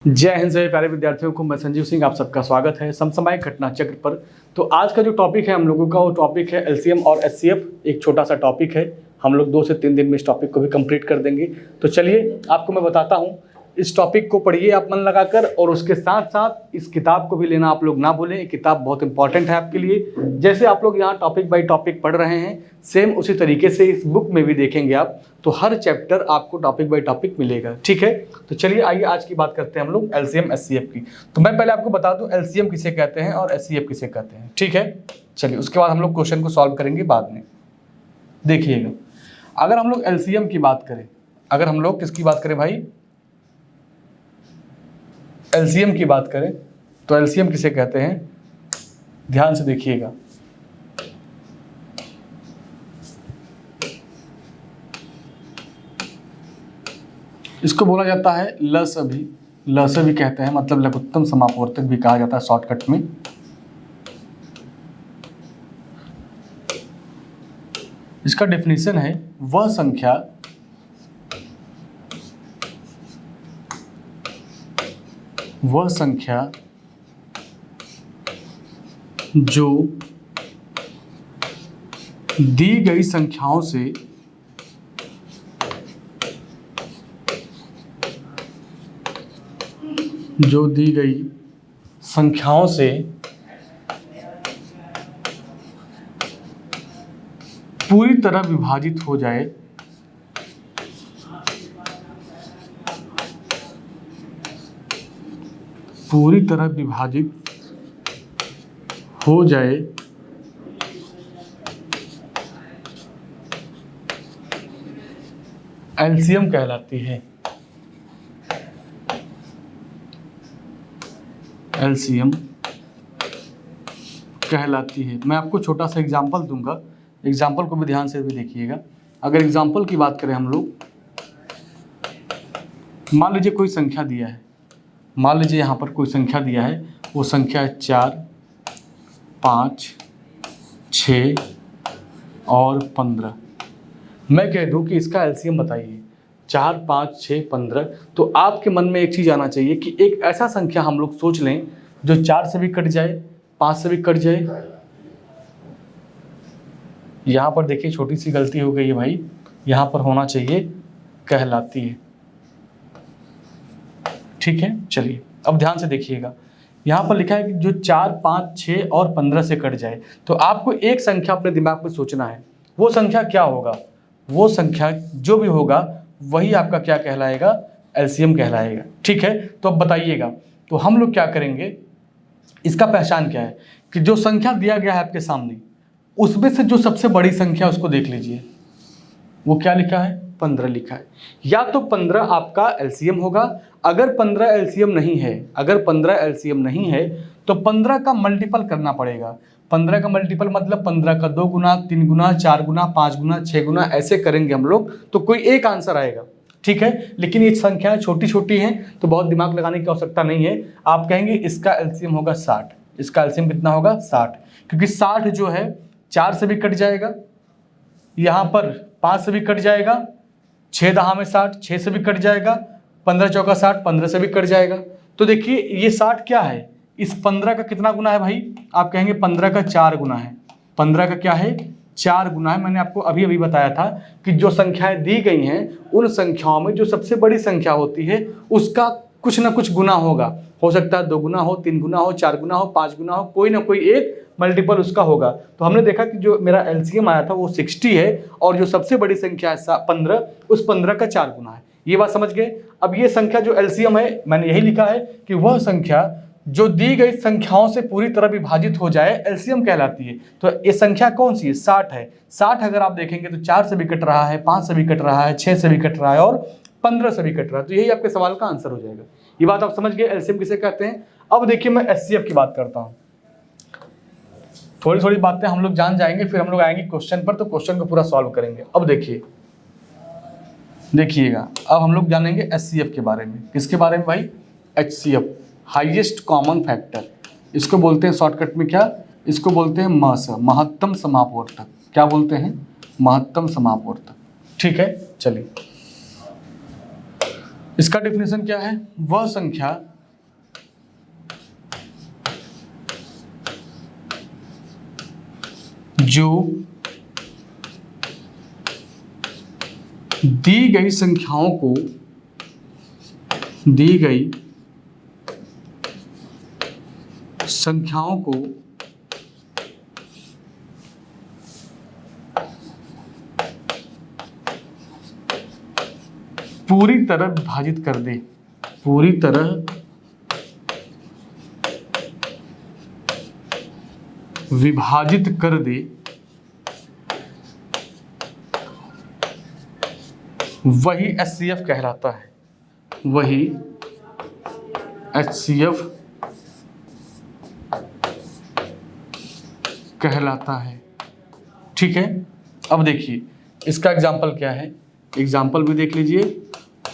जय हिंद सभी प्यारे विद्यार्थियों को, मैं संजीव सिंह आप सबका स्वागत है समसामयिक घटना चक्र पर। तो आज का जो टॉपिक है हम लोगों का वो टॉपिक है एलसीएम और एचसीएफ। एक छोटा सा टॉपिक है, हम लोग 2 से 3 दिन में इस टॉपिक को भी कंप्लीट कर देंगे। तो चलिए आपको मैं बताता हूँ, इस टॉपिक को पढ़िए आप मन लगाकर, और उसके साथ साथ इस किताब को भी लेना आप लोग ना भूलें। ये किताब बहुत इंपॉर्टेंट है आपके लिए। जैसे आप लोग यहाँ टॉपिक बाय टॉपिक पढ़ रहे हैं, सेम उसी तरीके से इस बुक में भी देखेंगे आप, तो हर चैप्टर आपको टॉपिक बाय टॉपिक मिलेगा। ठीक है, तो चलिए आइए आज की बात करते हैं हम लोग एलसीएम एचसीएफ की। तो मैं पहले आपको बता दूं एलसीएम किसे कहते हैं और एचसीएफ किसे कहते हैं। ठीक है, चलिए उसके बाद हम लोग क्वेश्चन को सॉल्व करेंगे बाद में। देखिएगा, अगर हम लोग एलसीएम की बात करें, अगर हम लोग किसकी बात करें भाई, एलसीएम की बात करें, तो एलसीएम किसे कहते हैं, ध्यान से देखिएगा। इसको बोला जाता है लसभी, लसभी कहते हैं, मतलब लघुत्तम समापवर्तक भी कहा जाता है शॉर्टकट में। इसका डेफिनेशन है वह संख्या जो दी गई संख्याओं से पूरी तरह विभाजित हो जाए, पूरी तरह विभाजित हो जाए एलसीएम कहलाती है। एलसीएम कहलाती है। मैं आपको छोटा सा एग्जांपल दूंगा, एग्जाम्पल को भी ध्यान से भी देखिएगा। अगर एग्जाम्पल की बात करें हम लोग, मान लीजिए कोई संख्या दिया है, मान लीजिए यहाँ पर कोई संख्या दिया है, वो संख्या है 4, 5, 6 और 15। मैं कह दूँ कि इसका एलसीएम बताइए 4, 5, 6, 15, तो आपके मन में एक चीज़ आना चाहिए कि एक ऐसा संख्या हम लोग सोच लें जो 4 से भी कट जाए, 5 से भी कट जाए। यहाँ पर देखिए छोटी सी गलती हो गई है भाई, यहाँ पर होना चाहिए कहलाती है। ठीक है, चलिए अब ध्यान से देखिएगा, यहाँ पर लिखा है कि जो 4, 5, 6 और 15 से कट जाए, तो आपको एक संख्या अपने दिमाग में सोचना है। वो संख्या क्या होगा, वो संख्या जो भी होगा वही आपका क्या कहलाएगा, एलसीएम कहलाएगा। ठीक है, तो अब बताइएगा, तो हम लोग क्या करेंगे, इसका पहचान क्या है कि जो संख्या दिया गया है आपके सामने, उसमें से जो सबसे बड़ी संख्या उसको देख लीजिए, वो क्या लिखा है, 15 लिखा है। या तो 15 आपका एलसीएम होगा। अगर 15 एलसीएम नहीं है, अगर 15 एलसीएम नहीं है तो 15 का मल्टीपल करना पड़ेगा। 15 का मल्टीपल मतलब 15 का 2 गुना, 3 गुना, 4 गुना, 5 गुना, 6 गुना, ऐसे करेंगे हम लोग तो कोई एक आंसर आएगा। ठीक है, लेकिन ये संख्याएं छोटी छोटी हैं तो बहुत दिमाग लगाने की आवश्यकता नहीं है। आप कहेंगे इसका एलसीएम होगा 60। इसका एलसीएम कितना होगा, 60, क्योंकि 60 जो है 4 से भी कट जाएगा, यहाँ पर 5 से भी कट जाएगा, 6 दहा में 60, 6 से भी कट जाएगा, 15 चौका 60, 15 से भी कट जाएगा। तो देखिए ये 60 क्या है, इस 15 का कितना गुना है भाई, आप कहेंगे 15 का 4 गुना है। 15 का क्या है, 4 गुना है। मैंने आपको अभी बताया था कि जो संख्याएं दी गई हैं उन संख्याओं में जो सबसे बड़ी संख्या होती है उसका कुछ ना कुछ गुना होगा। हो सकता है 2 गुना हो, 3 गुना हो, 4 गुना हो, 5 गुना हो, कोई ना कोई एक मल्टीपल उसका होगा। तो हमने देखा कि जो मेरा एलसीएम आया था वो 60 है, और जो सबसे बड़ी संख्या है 15, उस 15 का 4 गुना है। ये बात समझ गए। अब ये संख्या जो एलसीएम है, मैंने यही लिखा है कि वह संख्या जो दी गई संख्याओं से पूरी तरह विभाजित हो जाए एलसीएम कहलाती है। तो ये संख्या कौन सी है, 60 है। 60 अगर आप देखेंगे तो 4 से भी कट रहा है, 5 से भी कट रहा है, 6 से भी कट रहा है और 15 से भी कट रहा है। तो यही आपके सवाल का आंसर हो जाएगा। ये बात आप समझ गए एलसीएम किसे कहते हैं। अब देखिए मैं एचसीएफ की बात करता हूँ। थोड़ी थोड़ी बातें हम लोग जान जाएंगे, फिर हम लोग आएंगे क्वेश्चन पर, तो क्वेश्चन को पूरा सॉल्व करेंगे। अब देखिएगा, अब हम लोग जानेंगे एचसीएफ के बारे में। किसके बारे में भाई, एचसीएफ, हाईएस्ट कॉमन फैक्टर। इसको बोलते हैं शॉर्टकट में क्या, इसको बोलते हैं मस, महत्तम समापवर्तक। क्या बोलते हैं, महत्तम समापवर्तक। ठीक है, चलिए इसका डेफिनेशन क्या है? वह संख्या जो दी गई संख्याओं को पूरी तरह विभाजित कर दे, पूरी तरह विभाजित कर दे, वही एचसीएफ कहलाता है, वही एचसीएफ कहलाता है। ठीक है, अब देखिए इसका एग्जाम्पल क्या है, एग्जाम्पल भी देख लीजिए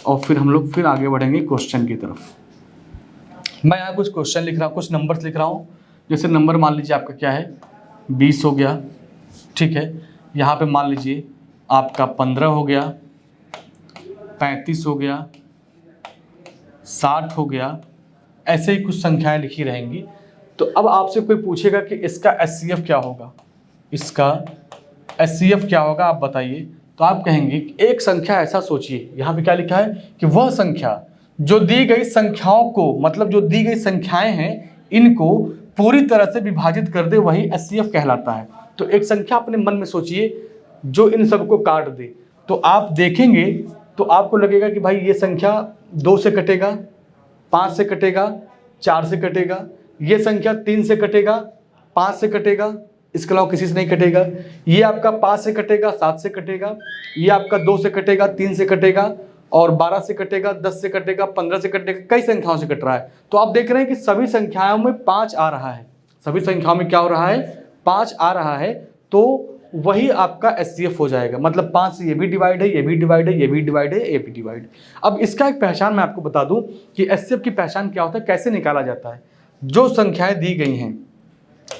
और फिर हम लोग फिर आगे बढ़ेंगे क्वेश्चन की तरफ। मैं यहाँ कुछ क्वेश्चन लिख रहा हूँ, कुछ नंबर्स लिख रहा हूँ। जैसे नंबर मान लीजिए आपका क्या है, 20 हो गया। ठीक है, यहाँ पे मान लीजिए आपका 15 हो गया, 35 हो गया, 60 हो गया, ऐसे ही कुछ संख्याएं लिखी रहेंगी। तो अब आपसे कोई पूछेगा कि इसका एचसीएफ क्या होगा, इसका एचसीएफ क्या होगा आप बताइए। तो आप कहेंगे कि एक संख्या ऐसा सोचिए, यहाँ पे क्या लिखा है कि वह संख्या जो दी गई संख्याओं को, मतलब जो दी गई संख्याएं हैं इनको पूरी तरह से विभाजित कर दे, वही एचसीएफ कहलाता है। तो एक संख्या अपने मन में सोचिए जो इन सबको काट दे। तो आप देखेंगे तो आपको लगेगा कि भाई ये संख्या 2 से कटेगा, 5 से कटेगा, 4 से कटेगा, ये संख्या 3 से कटेगा, 5 से कटेगा, इसके अलावा किसी से नहीं कटेगा। ये आपका 5 से कटेगा, 7 से कटेगा, ये आपका 2 से कटेगा, 3 से कटेगा और 12 से कटेगा, 10 से कटेगा, 15 से कटेगा, कई संख्याओं से कट रहा है। तो आप देख रहे हैं कि सभी संख्याओं में 5 आ रहा है, सभी संख्याओं में क्या हो रहा है, 5 आ रहा है। तो वही आपका एचसीएफ हो जाएगा। मतलब 5 से ये भी डिवाइड है, ये भी डिवाइड है, ये भी डिवाइड है, ये भी डिवाइड। अब इसका एक पहचान मैं आपको बता दूं कि एचसीएफ की पहचान क्या होता है, कैसे निकाला जाता है। जो संख्याएं दी गई हैं,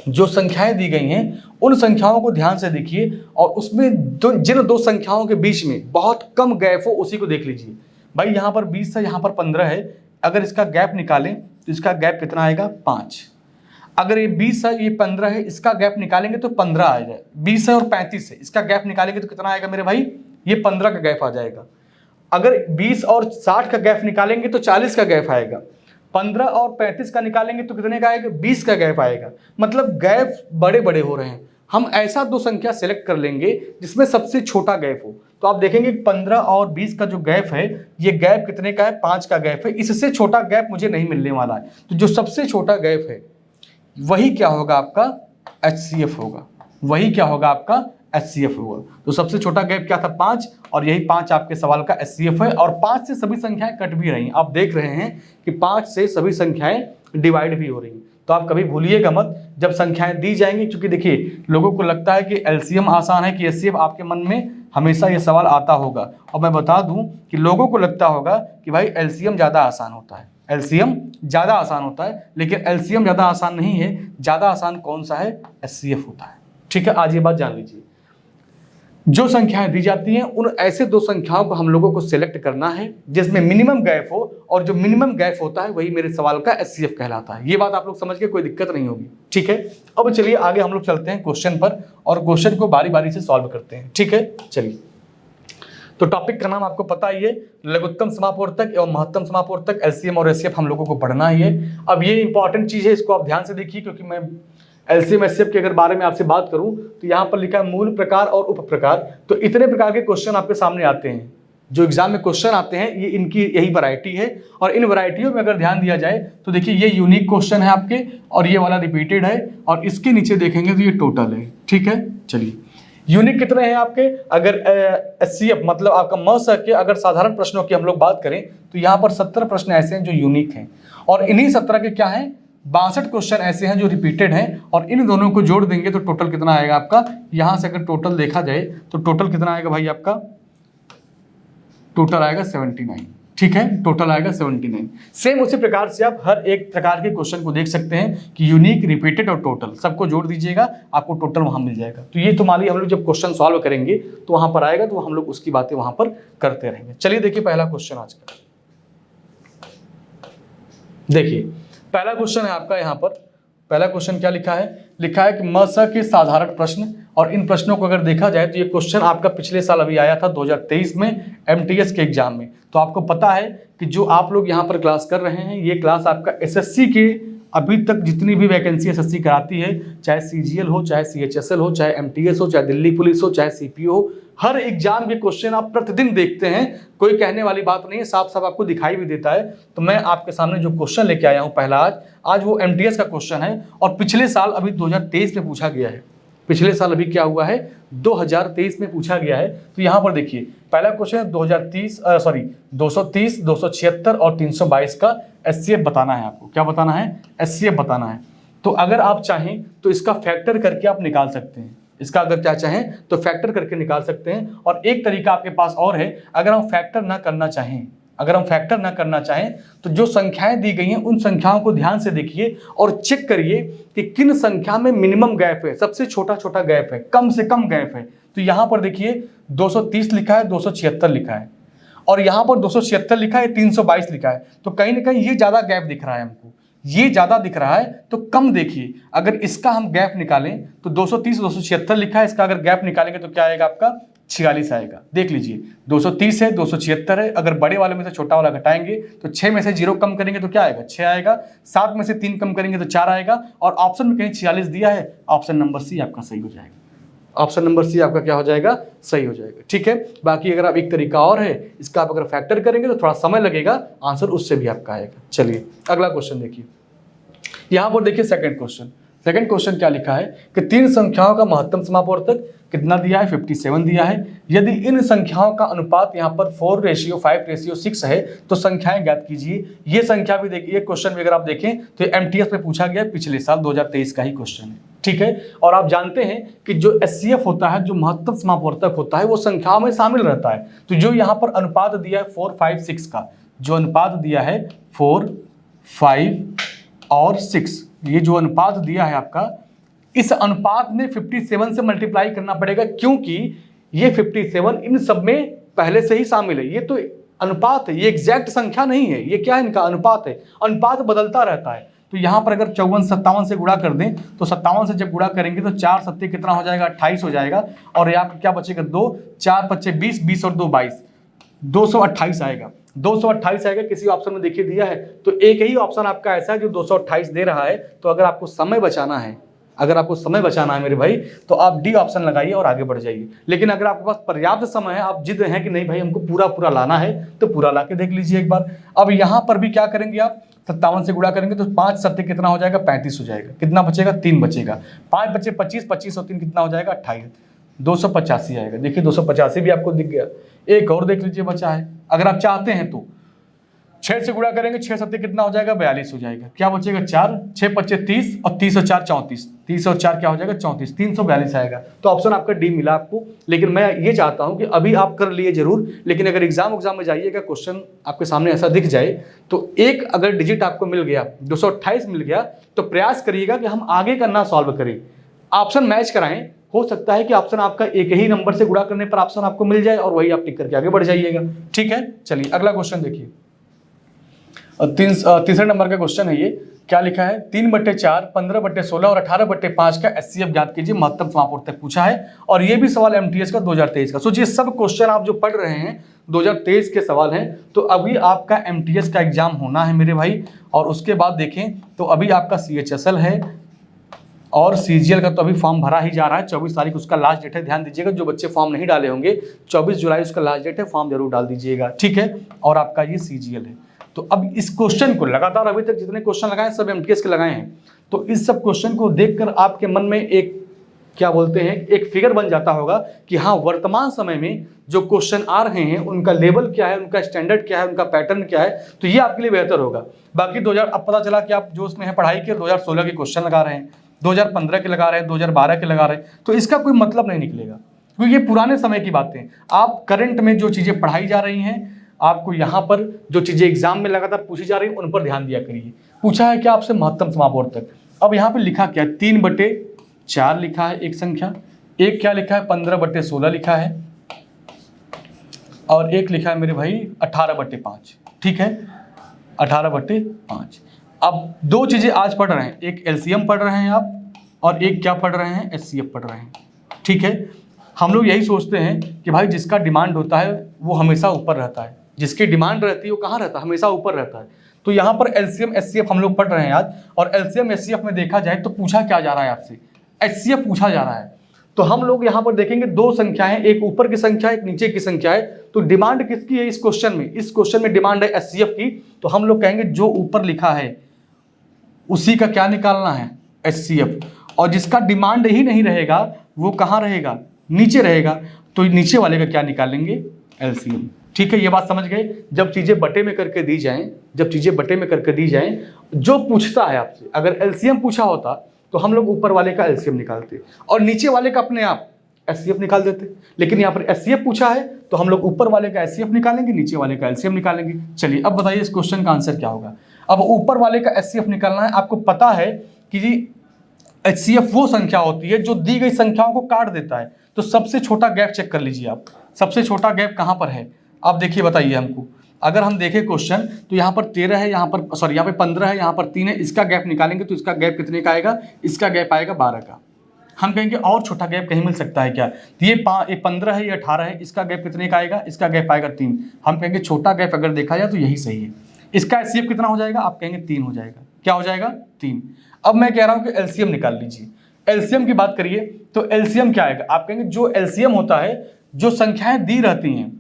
जो संख्याएं दी गई हैं उन संख्याओं को ध्यान से देखिए और उसमें जिन दो संख्याओं के बीच में बहुत कम गैप हो उसी को देख लीजिए। भाई यहाँ पर 20 है, यहाँ पर 15 है, अगर इसका गैप निकालें तो इसका गैप कितना आएगा, 5। अगर ये 20 है, ये 15 है, इसका गैप निकालेंगे तो 15 आ जाए। 20 है और 35 है, इसका गैप निकालेंगे तो कितना आएगा मेरे भाई, ये 15 का गैप आ जाएगा। अगर 20 और 60 का गैप निकालेंगे तो 40 का गैप आएगा। 15 और 35 का निकालेंगे तो कितने का आएगा, 20 का गैप आएगा। मतलब गैप बड़े बड़े हो रहे हैं। हम ऐसा दो संख्या सेलेक्ट कर लेंगे जिसमें सबसे छोटा गैप हो। तो आप देखेंगे 15 और 20 का जो गैप है, ये गैप कितने का है, 5 का गैप है। इससे छोटा गैप मुझे नहीं मिलने वाला है। तो जो सबसे छोटा गैप है वही क्या होगा, आपका एचसीएफ होगा। वही क्या होगा, आपका एचसीएफ होगा। तो सबसे छोटा गैप क्या था, 5, और यही 5 आपके सवाल का एचसीएफ है। और 5 से सभी संख्याएं कट भी रही, आप देख रहे हैं कि 5 से सभी संख्याएं डिवाइड भी हो रही। तो आप कभी भूलिएगा मत जब संख्याएं दी जाएंगी, क्योंकि देखिए लोगों को लगता है कि एलसीएम आसान है कि एचसीएफ, आपके मन में हमेशा ये सवाल आता होगा। और मैं बता दूं कि लोगों को लगता होगा कि भाई एलसीएम ज़्यादा आसान होता है, एलसीएम ज़्यादा आसान होता है, लेकिन एलसीएम ज़्यादा आसान नहीं है। ज़्यादा आसान कौन सा है, एचसीएफ होता है। ठीक है, आज ये बात जान लीजिए। जो संख्याएं दी जाती हैं उन ऐसे दो संख्याओं को हम लोगों को सिलेक्ट करना है जिसमें मिनिमम गैप हो, और जो मिनिमम गैप होता है वही मेरे सवाल का एचसीएफ कहलाता है। ये बात आप लोग समझ के कोई दिक्कत नहीं होगी। ठीक है, अब चलिए आगे हम लोग चलते हैं क्वेश्चन पर और क्वेश्चन को बारी बारी से सॉल्व करते हैं। ठीक है, चलिए। तो टॉपिक का नाम आपको पता ही है, लघुत्तम समापवर्तक एवं महत्तम समापवर्तक, एलसीएम और एचसीएफ हम लोगों को पढ़ना ही है। अब ये इंपॉर्टेंट चीज है, इसको आप ध्यान से देखिए, क्योंकि मैं एलसीएम एचसीएफ के अगर बारे में आपसे बात करूं तो यहाँ पर लिखा है मूल प्रकार और उप प्रकार। तो इतने प्रकार के क्वेश्चन आपके सामने आते हैं, जो एग्जाम में क्वेश्चन आते हैं, ये इनकी यही वैरायटी है। और इन वैरायटियों में अगर ध्यान दिया जाए तो देखिए ये यूनिक क्वेश्चन है आपके, और ये वाला रिपीटेड है, और इसके नीचे देखेंगे तो ये टोटल है। ठीक है, चलिए। यूनिक कितने हैं आपके, अगर एचसीएफ मतलब आपका म के अगर साधारण प्रश्नों की हम लोग बात करें तो यहाँ पर 70 प्रश्न ऐसे हैं जो यूनिक हैं, और इन्हीं 17 के क्या हैं, 62 क्वेश्चन ऐसे हैं जो रिपीटेड हैं। और इन दोनों को जोड़ देंगे तो टोटल कितना आएगा आपका, यहाँ से अगर टोटल देखा जाए तो टोटल कितना आएगा भाई, आपका टोटल आएगा 79। ठीक है, टोटल आएगा 79। सेम उसी प्रकार से आप हर एक प्रकार के क्वेश्चन को देख सकते हैं कि यूनिक, रिपीटेड और टोटल सबको जोड़ दीजिएगा, आपको टोटल वहां मिल जाएगा। तो ये तुम्हारी हम लोग जब क्वेश्चन सॉल्व करेंगे तो वहां पर आएगा, तो हम लोग उसकी बातें वहां पर करते रहेंगे। चलिए देखिए पहला क्वेश्चन आज का। देखिए पहला क्वेश्चन है आपका यहाँ पर, पहला क्वेश्चन क्या लिखा है, लिखा है कि मस के साधारण प्रश्न, और इन प्रश्नों को अगर देखा जाए तो ये क्वेश्चन आपका पिछले साल अभी आया था 2023 में एमटीएस के एग्जाम में। तो आपको पता है कि जो आप लोग यहाँ पर क्लास कर रहे हैं, ये क्लास आपका एसएससी के अभी तक जितनी भी वैकेंसी एसएससी कराती है, चाहे सीजीएल हो, चाहे सीएचएसएल हो, चाहे एमटीएस हो, चाहे दिल्ली पुलिस हो, चाहे सीपीओ हो, हर एग्जाम के क्वेश्चन आप प्रतिदिन देखते हैं। कोई कहने वाली बात नहीं है, साफ साफ आपको दिखाई भी देता है। तो मैं आपके सामने जो क्वेश्चन लेके आया हूँ पहला आज वो एमटीएस का क्वेश्चन है, और पिछले साल अभी 2023 में पूछा गया है। पिछले साल अभी क्या हुआ है, 2023 में पूछा गया है। तो यहाँ पर देखिए पहला क्वेश्चन है 230 276 और 322 का एचसीएफ बताना है। आपको क्या बताना है, एचसीएफ बताना है। तो अगर आप चाहें तो इसका फैक्टर करके आप निकाल सकते हैं, इसका अगर क्या चाहें तो फैक्टर करके निकाल सकते हैं। और एक तरीका आपके पास और है, अगर हम फैक्टर ना करना चाहें, अगर हम फैक्टर ना करना चाहें तो जो संख्याएं दी गई हैं उन संख्याओं को ध्यान से देखिए और चेक करिए कि किन संख्या में मिनिमम गैप है, सबसे छोटा छोटा गैप है, कम से कम गैप है। तो यहां पर देखिए 230 लिखा है, 276 लिखा है, और यहां पर 276 लिखा है, 322 लिखा है। तो कहीं ना कहीं ये ज्यादा गैप दिख रहा है हमको, ये ज्यादा दिख रहा है तो कम देखिए। अगर इसका हम गैप निकालें तो 230 276 लिखा है, इसका अगर गैप निकालेंगे तो क्या आएगा आपका 46 आएगा। देख लीजिए 230 है, 276 है, अगर बड़े वाले में से छोटा वाला घटाएंगे तो 6 में से 0 कम करेंगे तो क्या आएगा 6 आएगा, 7 में से 3 कम करेंगे तो 4 आएगा, और ऑप्शन में कहीं 46 दिया है, ऑप्शन नंबर सी आपका सही हो जाएगा। ऑप्शन नंबर सी आपका क्या हो जाएगा, सही हो जाएगा। ठीक है, बाकी अगर आप एक तरीका और है, इसका आप अगर फैक्टर करेंगे तो थोड़ा समय लगेगा, आंसर उससे भी आपका आएगा। चलिए अगला क्वेश्चन देखिए, यहां पर देखिए सेकंड क्वेश्चन। सेकंड क्वेश्चन क्या लिखा है कि तीन संख्याओं का महत्तम समापवर्तक कितना दिया है, 57 दिया है। यदि इन संख्याओं का अनुपात यहाँ पर 4:5:6 है तो संख्याएं ज्ञात कीजिए। ये संख्या भी देखिए, क्वेश्चन भी अगर आप देखें तो एमटीएस में पूछा गया, पिछले साल 2023 का ही क्वेश्चन है। ठीक है, और आप जानते हैं कि जो एचसीएफ होता है, जो महत्तम समापवर्तक होता है, वो संख्याओं में शामिल रहता है। तो जो यहाँ पर अनुपात दिया है 4, 5, 6 का, जो अनुपात दिया है 4, 5 और 6, ये जो अनुपात दिया है आपका, इस अनुपात में 57 से मल्टीप्लाई करना पड़ेगा, क्योंकि ये 57 इन सब में पहले से ही शामिल है। ये तो अनुपात है, ये एग्जैक्ट संख्या नहीं है, ये क्या है, इनका अनुपात है। अनुपात बदलता रहता है। तो यहाँ पर अगर 54 57 से गुणा कर दें तो 57 से जब गुणा करेंगे तो 4 7 कितना हो जाएगा, 28 हो जाएगा, और यहाँ पर क्या बचेगा 2, 4 5 20, 20 और 2 22, 228 आएगा। 228 आएगा। किसी ऑप्शन में देखिए दिया है, तो एक ही ऑप्शन आपका ऐसा है जो 228 दे रहा है। तो अगर आपको समय बचाना है, अगर आपको समय बचाना है मेरे भाई, तो आप डी ऑप्शन लगाइए और आगे बढ़ जाइए। लेकिन अगर आपके पास पर्याप्त समय है, आप जिद हैं कि नहीं भाई हमको पूरा पूरा लाना है, तो पूरा ला के देख लीजिए एक बार। अब यहाँ पर भी क्या करेंगे आप, 57 से गुणा करेंगे तो 5 7 कितना हो जाएगा, 35 हो जाएगा। कितना बचेगा, 3 बचेगा। 5 बचे 25, 25 और 3 कितना हो जाएगा, 28, 285 आएगा। देखिए 285 भी आपको दिख गया। एक और देख लीजिए बचा है, अगर आप चाहते हैं तो 6 से गुणा करेंगे, 6 7 कितना हो जाएगा, 42 हो जाएगा। क्या बचेगा, 4, 6 25 30 और 30 और 4 34, 30 और 4 क्या हो जाएगा, 34, 342 आएगा। तो ऑप्शन आपका डी मिला आपको। लेकिन मैं ये चाहता हूं कि अभी आप कर लिए जरूर, लेकिन अगर एग्जाम में जाइएगा, क्वेश्चन आपके सामने ऐसा दिख जाए तो एक अगर डिजिट आपको मिल गया, 228 मिल गया, तो प्रयास करिएगा कि हम आगे का ना सॉल्व करें, ऑप्शन मैच कराएं। हो सकता है कि ऑप्शन आपका एक ही नंबर से गुणा करने पर ऑप्शन आपको मिल जाए और वही आप टिक करके आगे बढ़ जाइएगा। ठीक है, चलिए अगला क्वेश्चन देखिए। तीसरे नंबर का क्वेश्चन है ये। क्या लिखा है, 3/4, 15/16 और 18/5 का एचसीएफ ज्ञात कीजिए, महत्तम समापवर्तक पूछा है। और ये भी सवाल एमटीएस का 2023 का। सोचिए सब क्वेश्चन आप जो पढ़ रहे हैं 2023 के सवाल हैं। तो अभी आपका एमटीएस का एग्जाम होना है मेरे भाई, और उसके बाद देखें तो अभी आपका सीएचएसएल है और सीजीएल का तो अभी फॉर्म भरा ही जा रहा है। 24 तारीख उसका लास्ट डेट है। ध्यान दीजिएगा, जो बच्चे फॉर्म नहीं डाले होंगे 24 जुलाई उसका लास्ट डेट है, फॉर्म जरूर डाल दीजिएगा। ठीक है, और आपका ये सीजीएल है। तो अब इस क्वेश्चन को लगातार अभी तक जितने क्वेश्चन लगाए सब एमटीएस के लगाए हैं, तो इस सब क्वेश्चन को देखकर आपके मन में एक क्या बोलते हैं, एक फिगर बन जाता होगा कि हाँ वर्तमान समय में जो क्वेश्चन आ रहे हैं उनका लेवल क्या है, उनका स्टैंडर्ड क्या है, उनका पैटर्न क्या है। तो ये आपके लिए बेहतर होगा। बाकी 2000 अब पता चला कि आप जो उसमें है पढ़ाई के 2016 के क्वेश्चन लगा रहे हैं, 2015 के लगा रहे हैं, 2012 के लगा रहे हैं, तो इसका कोई मतलब नहीं निकलेगा, क्योंकि ये पुराने समय की बातें। आप करंट में जो चीजें पढ़ाई जा रही हैं, आपको यहाँ पर जो चीजें एग्जाम में लगातार पूछी जा रही है उन पर ध्यान दिया करिए। पूछा है क्या आपसे, महत्तम समापवर्तक। अब यहाँ पे लिखा क्या है, 3/4 लिखा है एक संख्या, एक क्या लिखा है 15/16 लिखा है, और एक लिखा है मेरे भाई 18/5। ठीक है, 18/5। अब दो चीज़ें आज पढ़ रहे हैं, एक एलसीएम पढ़ रहे हैं आप और एक क्या पढ़ रहे हैं, एचसीएफ पढ़ रहे हैं। ठीक है, हम लोग यही सोचते हैं कि भाई जिसका डिमांड होता है वो हमेशा ऊपर रहता है, जिसकी डिमांड रहती है वो कहाँ रहता है, हमेशा ऊपर रहता है। तो यहाँ पर एलसीएम एचसीएफ हम लोग पढ़ रहे हैं आज, और एलसीएम एचसीएफ में देखा जाए तो पूछा क्या जा रहा है आपसे, एचसीएफ पूछा जा रहा है। तो हम लोग यहाँ पर देखेंगे दो संख्याएं, एक ऊपर की संख्या एक नीचे की संख्या है। तो डिमांड किसकी है इस क्वेश्चन में, इस क्वेश्चन में डिमांड है एचसीएफ की। तो हम लोग कहेंगे जो ऊपर लिखा है उसी का क्या निकालना है, एचसीएफ। और जिसका डिमांड ही नहीं रहेगा वो कहाँ रहेगा, नीचे रहेगा। तो नीचे वाले का क्या निकालेंगे, एलसीएम। ठीक है, ये बात समझ गए। जब चीजें बटे में करके दी जाएं, जब चीजें बटे में करके दी जाएं, जो पूछता है आपसे, अगर एलसीएम पूछा होता तो हम लोग ऊपर वाले का एलसीएम निकालते और नीचे वाले का अपने आप एचसीएफ निकाल देते। लेकिन यहाँ पर एचसीएफ पूछा है तो हम लोग ऊपर वाले का एचसीएफ निकालेंगे, नीचे वाले का एलसीएम निकालेंगे। चलिए अब बताइए इस क्वेश्चन का आंसर क्या होगा। अब ऊपर वाले का एचसीएफ निकालना है। आपको पता है कि जी एचसीएफ वो संख्या होती है जो दी गई संख्याओं को काट देता है। तो सबसे छोटा गैप चेक कर लीजिए आप, सबसे छोटा गैप कहाँ पर है आप देखिए, बताइए हमको। अगर हम देखें क्वेश्चन तो यहाँ पर 13 है, यहाँ पर सॉरी यहाँ पे 15 है, यहाँ पर 3 है, इसका गैप निकालेंगे तो इसका गैप कितने का आएगा, इसका गैप आएगा 12 का। हम कहेंगे और छोटा गैप कहीं मिल सकता है क्या, तो ये 15 है, ये 18 है, इसका गैप कितने का आएगा, इसका गैप आएगा 3। हम कहेंगे छोटा गैप अगर देखा जाए तो यही सही है। इसका एचसीएफ कितना हो जाएगा, आप कहेंगे 3 हो जाएगा। क्या हो जाएगा, 3। अब मैं कह रहा हूँ कि एलसीएम निकाल लीजिए। एलसीएम की बात करिए तो एलसीएम क्या आएगा, आप कहेंगे जो एलसीएम होता है, जो संख्याएं दी रहती हैं,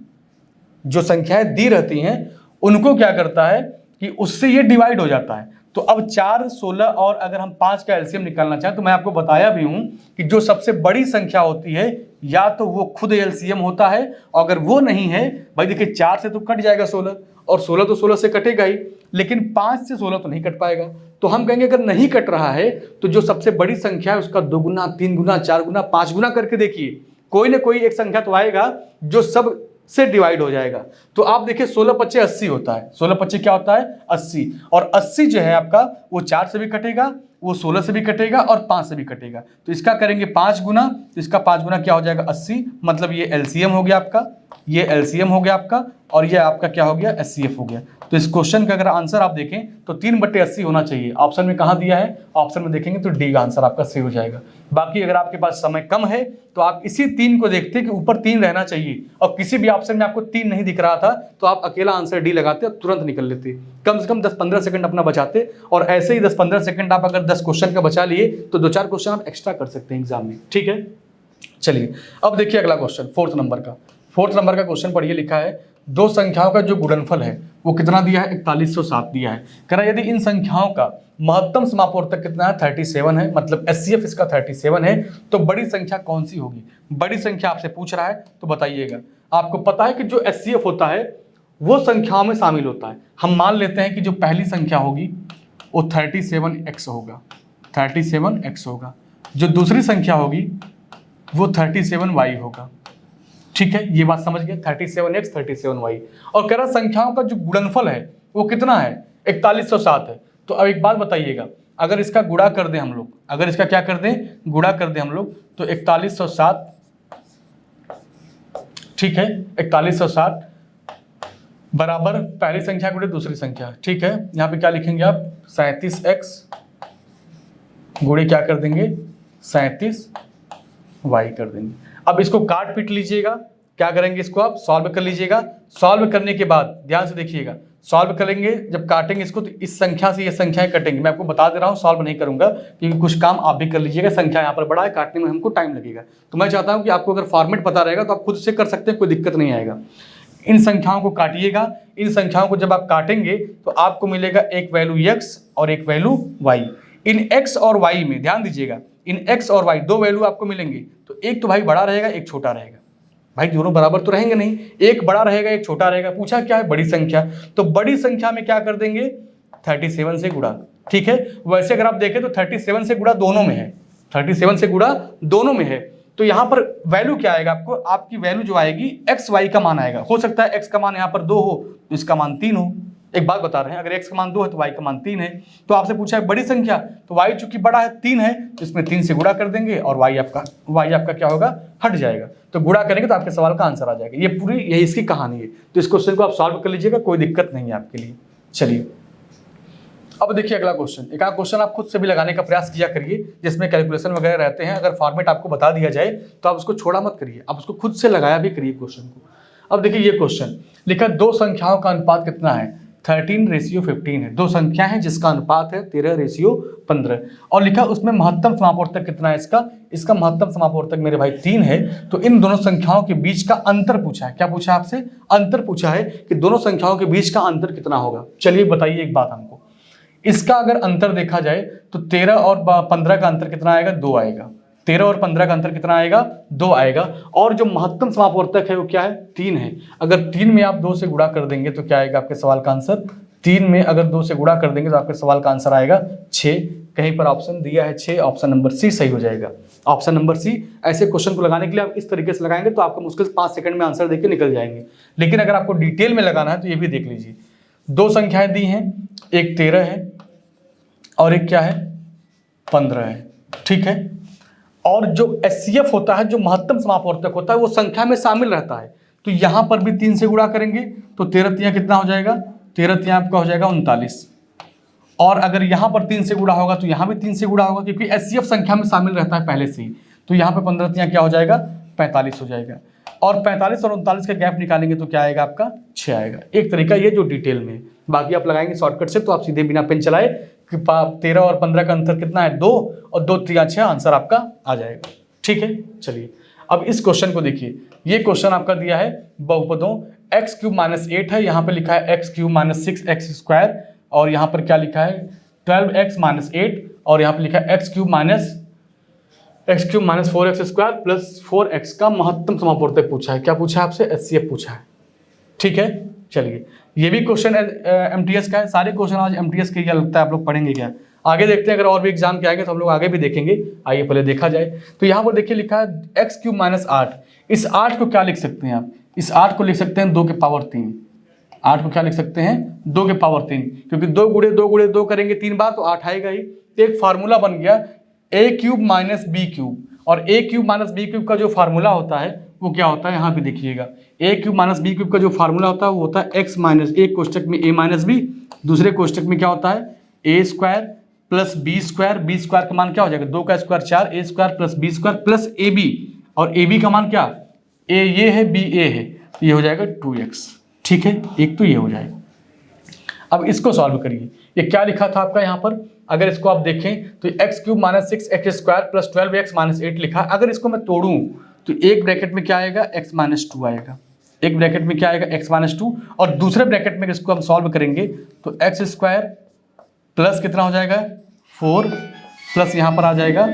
जो संख्याएं दी रहती हैं उनको क्या करता है कि उससे ये डिवाइड हो जाता है। तो अब 4, 16 और अगर हम 5 का एलसीएम निकालना चाहें तो मैं आपको बताया भी हूं कि जो सबसे बड़ी संख्या होती है या तो वो खुद एलसीएम होता है, और अगर वो नहीं है, भाई देखिए 4 से तो कट जाएगा 16 और 16 तो 16 से कटेगा ही, लेकिन 5 से 16 तो नहीं कट पाएगा। तो हम कहेंगे अगर नहीं कट रहा है तो जो सबसे बड़ी संख्या है उसका 2 गुना, 3 गुना, 4 गुना, 5 गुना करके देखिए, कोई ना कोई एक संख्या तो आएगा जो सब से डिवाइड हो जाएगा। तो आप देखिए 16 पच्चे 80 होता है, 16 पच्चे क्या होता है 80, और 80 जो है आपका वो 4 से भी कटेगा, वो 16 से भी कटेगा और 5 से भी कटेगा। तो इसका करेंगे 5 गुना, तो इसका 5 गुना क्या हो जाएगा 80, मतलब ये एलसीएम हो गया आपका, ये एलसीएम हो गया आपका, और ये आपका क्या हो गया एचसीएफ हो गया। तो इस क्वेश्चन का अगर आंसर आप देखें तो 3/80 होना चाहिए। ऑप्शन में कहाँ दिया है, ऑप्शन में देखेंगे तो डी का आंसर आपका सही हो जाएगा। बाकी अगर आपके पास समय कम है तो आप इसी 3 को देखते कि ऊपर 3 रहना चाहिए, और किसी भी ऑप्शन में आपको 3 नहीं दिख रहा था तो आप अकेला आंसर डी लगाते और तुरंत निकल लेते, कम से कम 10-15 सेकंड अपना बचाते। और ऐसे ही 10-15 सेकंड आप अगर 10 क्वेश्चन का बचा लिए तो 2-4 क्वेश्चन आप एक्स्ट्रा कर सकते हैं एग्जाम में। ठीक है, चलिए अब देखिए अगला क्वेश्चन, 4th नंबर का। 4th नंबर का क्वेश्चन पढ़िए, लिखा है दो संख्याओं का जो गुणनफल है वो कितना दिया है, 4107 दिया है। कह रहा है यदि इन संख्याओं का महत्तम समापवर्तक कितना है, 37 है, मतलब एचसीएफ इसका 37 है, तो बड़ी संख्या कौन सी होगी। बड़ी संख्या आपसे पूछ रहा है तो बताइएगा। आपको पता है कि जो एचसीएफ होता है वो संख्याओं में शामिल होता है। हम मान लेते हैं कि जो पहली संख्या होगी वो 37x होगा, 37x होगा। जो दूसरी संख्या होगी वो 37y होगा। ठीक है, ये बात समझ गए, 37x 37y। और कह रहा संख्याओं का जो गुणनफल है वो कितना है, 4107 है। तो अब एक बात बताइएगा, अगर इसका गुणा कर दें हम लोग, अगर इसका क्या कर दें, गुणा कर दें हम लोग, तो 4107, ठीक है, 4107 बराबर पहली संख्या गुणे दूसरी संख्या। ठीक है, यहाँ पे क्या लिखेंगे आप, 37x गुणे क्या कर देंगे 37y कर देंगे। अब इसको काट पीट लीजिएगा, क्या करेंगे, इसको आप सॉल्व कर लीजिएगा। सॉल्व करने के बाद ध्यान से देखिएगा, सॉल्व करेंगे जब काटेंगे इसको तो इस संख्या से ये संख्याएं कटेंगी। मैं आपको बता दे रहा हूँ, सॉल्व नहीं करूंगा क्योंकि कुछ काम आप भी कर लीजिएगा, संख्या यहाँ पर बड़ा है, काटने में हमको टाइम लगेगा। तो मैं चाहता हूँ कि आपको अगर फॉर्मेट पता रहेगा तो आप खुद से कर सकते हैं, कोई दिक्कत नहीं आएगा। इन संख्याओं को काटिएगा, इन संख्याओं को जब आप काटेंगे तो आपको मिलेगा एक वैल्यू x और एक वैल्यू y। इन x और y में ध्यान दीजिएगा, इन x और y दो वैल्यू आपको मिलेंगे, तो एक तो भाई बड़ा रहेगा, एक छोटा रहेगा। भाई दोनों बराबर तो रहेंगे नहीं, एक बड़ा रहेगा एक छोटा रहेगा। पूछा क्या है, बड़ी संख्या, तो बड़ी संख्या में क्या कर देंगे 37 से गुणा। ठीक है, वैसे अगर आप देखें तो 37 से गुणा दोनों में है, 37 से गुणा दोनों में है। तो यहाँ पर वैल्यू क्या आएगा, आपको आपकी वैल्यू जो आएगी एक्स वाई का मान आएगा। हो सकता है एक्स का मान यहाँ पर 2 हो तो इसका मान 3 हो। एक बात बता रहे हैं, अगर x का मान 2 है तो y का मान 3 है। तो आपसे पूछा है बड़ी संख्या, तो y चूंकि बड़ा है 3 है तो इसमें 3 से गुणा कर देंगे और y आपका क्या होगा, हट जाएगा। तो गुणा करेंगे तो आपके सवाल का आंसर आ जाएगा। ये पूरी यही इसकी कहानी है। तो इस क्वेश्चन को आप सॉल्व कर लीजिएगा, कोई दिक्कत नहीं है आपके लिए। चलिए अब देखिए अगला क्वेश्चन, एक क्वेश्चन आप खुद से भी लगाने का प्रयास किया करिए जिसमें कैलकुलेशन वगैरह रहते हैं। अगर फॉर्मेट आपको बता दिया जाए तो आप उसको छोड़ा मत करिए, आप उसको खुद से लगाया भी करिए क्वेश्चन को। अब देखिए ये क्वेश्चन लिखा, दो संख्याओं का अनुपात कितना है, 13:15 है। दो संख्या है जिसका अनुपात है 13:15 और लिखा उसमें महत्तम समापवर्तक कितना है इसका महत्तम समापवर्तक मेरे भाई 3 है। तो इन दोनों संख्याओं के बीच का अंतर पूछा है। क्या पूछा है आपसे, अंतर पूछा है कि दोनों संख्याओं के बीच का अंतर कितना होगा। चलिए बताइए एक बात हमको, इसका अगर अंतर देखा जाए तो 13 और 15 का अंतर कितना आएगा, 2 आएगा। 13 और 15 का अंतर कितना आएगा, 2 आएगा। और जो महत्तम समापवर्तक है वो क्या है, 3 है। अगर 3 में आप 2 से गुणा कर देंगे तो क्या आएगा आपके सवाल का आंसर, 3 में अगर 2 से गुणा कर देंगे तो आपके सवाल का आंसर आएगा 6। कहीं पर ऑप्शन दिया है 6, ऑप्शन नंबर सी सही हो जाएगा। Option number C. ऐसे क्वेश्चन को लगाने के लिए आप इस तरीके से लगाएंगे तो आपको मुश्किल 5 सेकंड में आंसर देके निकल जाएंगे। लेकिन अगर आपको डिटेल में लगाना है तो ये भी देख लीजिए, दो संख्याएं दी हैं, एक 13 है और एक क्या है 15 है, ठीक है। और जो HCF होता है, जो महत्तम समापवर्तक होता है, वो संख्या में शामिल रहता है। तो यहां पर भी 3 से गुणा करेंगे तो 13 तियां कितना हो जाएगा, 13 तियां आपका हो जाएगा 39। और अगर यहां पर 3 से गुणा होगा तो यहां भी 3 से गुणा होगा, क्योंकि HCF संख्या में शामिल रहता है पहले से ही। तो यहां पर 15 तियां क्या हो जाएगा, 45 हो जाएगा। और 45 और 39 का गैप निकालेंगे तो क्या आएगा आपका 6 आएगा। एक तरीका ये जो डिटेल में, बाकी आप लगाएंगे शॉर्टकट से तो आप सीधे बिना पेन चलाए कि 13 और 15 का अंतर कितना है, 2 और 2 तियां 6, आंसर आपका आ जाएगा, ठीक है। चलिए अब इस क्वेश्चन को देखिए, ये क्वेश्चन आपका दिया है बहुपदों x³ - 8 है, यहाँ पे लिखा है x³ - 6x², और यहाँ पर क्या लिखा है 12x - 8, और यहाँ पे लिखा है x³ - 4x² प्लस 4x का महत्तम समापवर्तक पूछा है। क्या पूछा है आपसे, HCF पूछा है, ठीक है। चलिए ये भी क्वेश्चन MTS का है। सारे क्वेश्चन आज MTS के क्या लगता है आप लोग पढ़ेंगे क्या, आगे देखते हैं। अगर और भी एग्जाम के आएंगे तो हम लोग आगे भी देखेंगे, आइए पहले देखा जाए। तो यहाँ पर देखिए लिखा है x³ - 8, इस 8 को क्या लिख सकते हैं आप, इस 8 को लिख सकते हैं 2 के पावर 3। 8 को क्या लिख सकते हैं, 2 के पावर 3, क्योंकि 2 गुणे 2 गुणे 2 करेंगे 3 बार तो 8 आएगा ही। एक फार्मूला बन गया a³ - b³, और a³ - b³ का जो फार्मूला होता है वो क्या होता है, यहाँ पे देखिएगा a³ - b³ का जो फार्मूला होता है वो होता है x- एक कोष्टक में a - b, दूसरे कोष्टक में क्या होता है a² प्लस b²। b² का मान क्या हो जाएगा, 2 का square 4, a² plus b² plus ab, और ab का मान क्या, a ये है b a है, ये हो जाएगा 2x, ठीक है। एक तो ये हो जाएगा। अब इसको सॉल्व करिए, ये क्या लिखा था आपका यहाँ पर, अगर इसको आप देखें तो x³ - 6x² प्लस 12x - 8 लिखा है। अगर इसको मैं तोड़ूं तो एक ब्रैकेट में क्या आएगा, x - 2 आएगा, एक ब्रैकेट में क्या आएगा x - 2, और दूसरे ब्रैकेट में इसको हम सॉल्व करेंगे तो x² प्लस कितना हो जाएगा 4 प्लस यहाँ पर आ जाएगा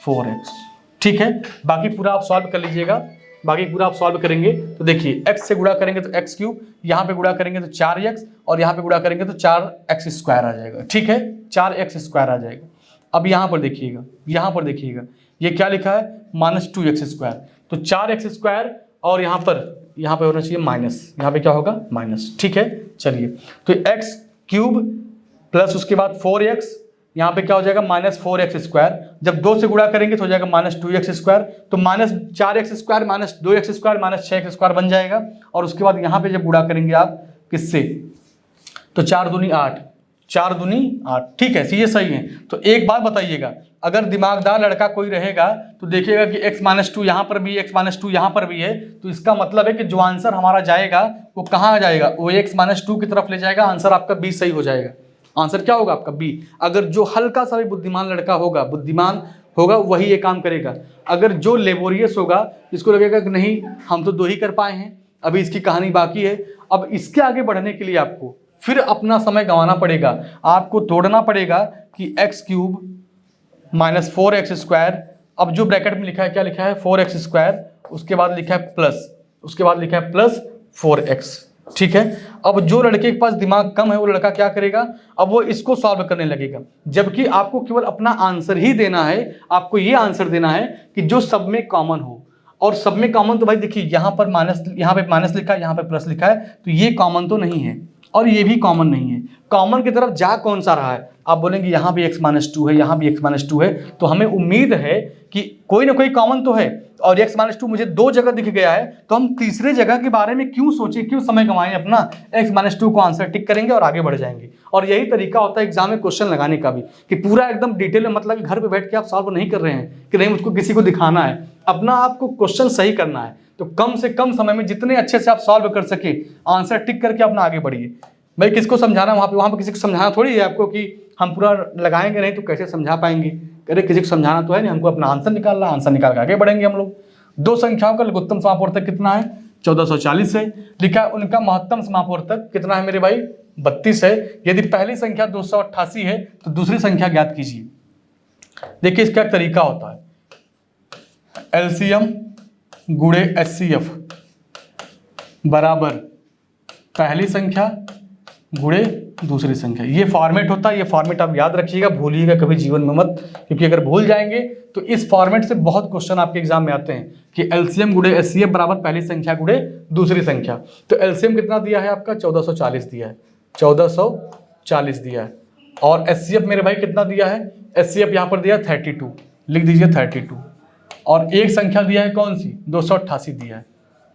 4x, ठीक है। बाकी पूरा आप सॉल्व कर लीजिएगा, बाकी पूरा आप सॉल्व करेंगे तो देखिए x से गुणा करेंगे तो x³, यहाँ पे गुणा करेंगे तो 4x, और यहाँ पे गुणा करेंगे तो 4x² आ जाएगा, ठीक है, 4x² आ जाएगा। अब यहाँ पर देखिएगा, यहाँ पर देखिएगा ये क्या लिखा है -2x², तो 4x² और यहाँ पे होना चाहिए माइनस, यहाँ पे क्या होगा माइनस, ठीक है। चलिए तो x³ प्लस उसके बाद 4x, यहाँ पे क्या हो जाएगा -4x², जब 2 से गुणा करेंगे तो हो जाएगा -2x², तो -4x² -2x² -6x² बन जाएगा। और उसके बाद यहाँ पे जब गुणा करेंगे आप किससे, तो 4 दूनी 8, 4 दूनी 8, ठीक है, ये सही है। तो एक बात बताइएगा, अगर दिमागदार लड़का कोई रहेगा तो देखिएगा कि x - 2 यहाँ पर भी, x - 2 यहाँ पर भी है, तो इसका मतलब है कि जो आंसर हमारा जाएगा वो कहाँ जाएगा, वो x - 2 की तरफ ले जाएगा। आंसर आपका बी सही हो जाएगा। आंसर क्या होगा आपका बी। अगर जो हल्का सा भी बुद्धिमान लड़का होगा, बुद्धिमान होगा, वही ये काम करेगा। अगर जो लेबोरियस होगा, जिसको लगेगा कि नहीं हम तो 2 ही कर पाए हैं, अभी इसकी कहानी बाकी है, अब इसके आगे बढ़ने के लिए आपको फिर अपना समय गंवाना पड़ेगा, आपको तोड़ना पड़ेगा कि x³ - 4x², अब जो ब्रैकेट में लिखा है क्या लिखा है 4x², उसके बाद लिखा है प्लस, उसके बाद लिखा है प्लस 4x, ठीक है। अब जो लड़के के पास दिमाग कम है वो लड़का क्या करेगा, अब वो इसको सॉल्व करने लगेगा, जबकि आपको केवल अपना आंसर ही देना है। आपको ये आंसर देना है कि जो सब में कॉमन हो, और सब में कॉमन तो भाई देखिए यहाँ पर माइनस, यहाँ पे माइनस लिखा है, यहाँ पे प्लस लिखा है, तो ये कॉमन तो नहीं है। और ये भी कॉमन नहीं है। कॉमन की तरफ जा कौन सा रहा है? आप बोलेंगे यहाँ भी x-2 है, यहाँ भी x-2 है, तो हमें उम्मीद है कि कोई ना कोई कॉमन तो है, और x-2 मुझे 2 जगह दिख गया है, तो हम तीसरे जगह के बारे में क्यों सोचें, क्यों समय गंवाएं अपना, x-2 को आंसर टिक करेंगे और आगे बढ़ जाएंगे। और यही तरीका होता है एग्जाम में क्वेश्चन लगाने का भी, कि पूरा एकदम डिटेल में, मतलब कि घर पे बैठ के आप सॉल्व नहीं कर रहे हैं कि नहीं मुझको किसी को दिखाना है, अपना आपको क्वेश्चन सही करना है। तो कम से कम समय में जितने अच्छे से आप सॉल्व कर सके, आंसर टिक करके अपना आगे बढ़िए। भाई किसको समझाना, वहाँ पे किसी को समझाना थोड़ी है आपको कि हम पूरा लगाएंगे नहीं तो कैसे समझा पाएंगे। अरे किसी को समझाना तो है नहीं, हमको अपना आंसर निकालना, आंसर निकाल के आगे बढ़ेंगे हम लोग। दो संख्याओं का लघुत्तम समापवर्तक कितना है? 1440 है। लिखा है उनका महत्तम समापवर्तक कितना है मेरे भाई? 32 है। यदि पहली संख्या 288 है तो दूसरी संख्या ज्ञात कीजिए। देखिए इसका तरीका होता है, एलसीएम गुणे एचसीएफ बराबर पहली संख्या गुणे दूसरी संख्या। ये फॉर्मेट होता है, ये फॉर्मेट आप याद रखिएगा, भूलिएगा कभी जीवन में मत, क्योंकि अगर भूल जाएंगे तो इस फॉर्मेट से बहुत क्वेश्चन आपके एग्जाम में आते हैं कि एलसीएम गुणे एचसीएफ बराबर पहली संख्या गुणे दूसरी संख्या। तो एलसीएम कितना दिया है आपका? 1440 दिया है, 1440 दिया है। और एचसीएफ मेरे भाई कितना दिया है? एचसीएफ यहाँ पर दिया 32, लिख दीजिए 32। और एक संख्या दिया है कौन सी? 288 दिया है,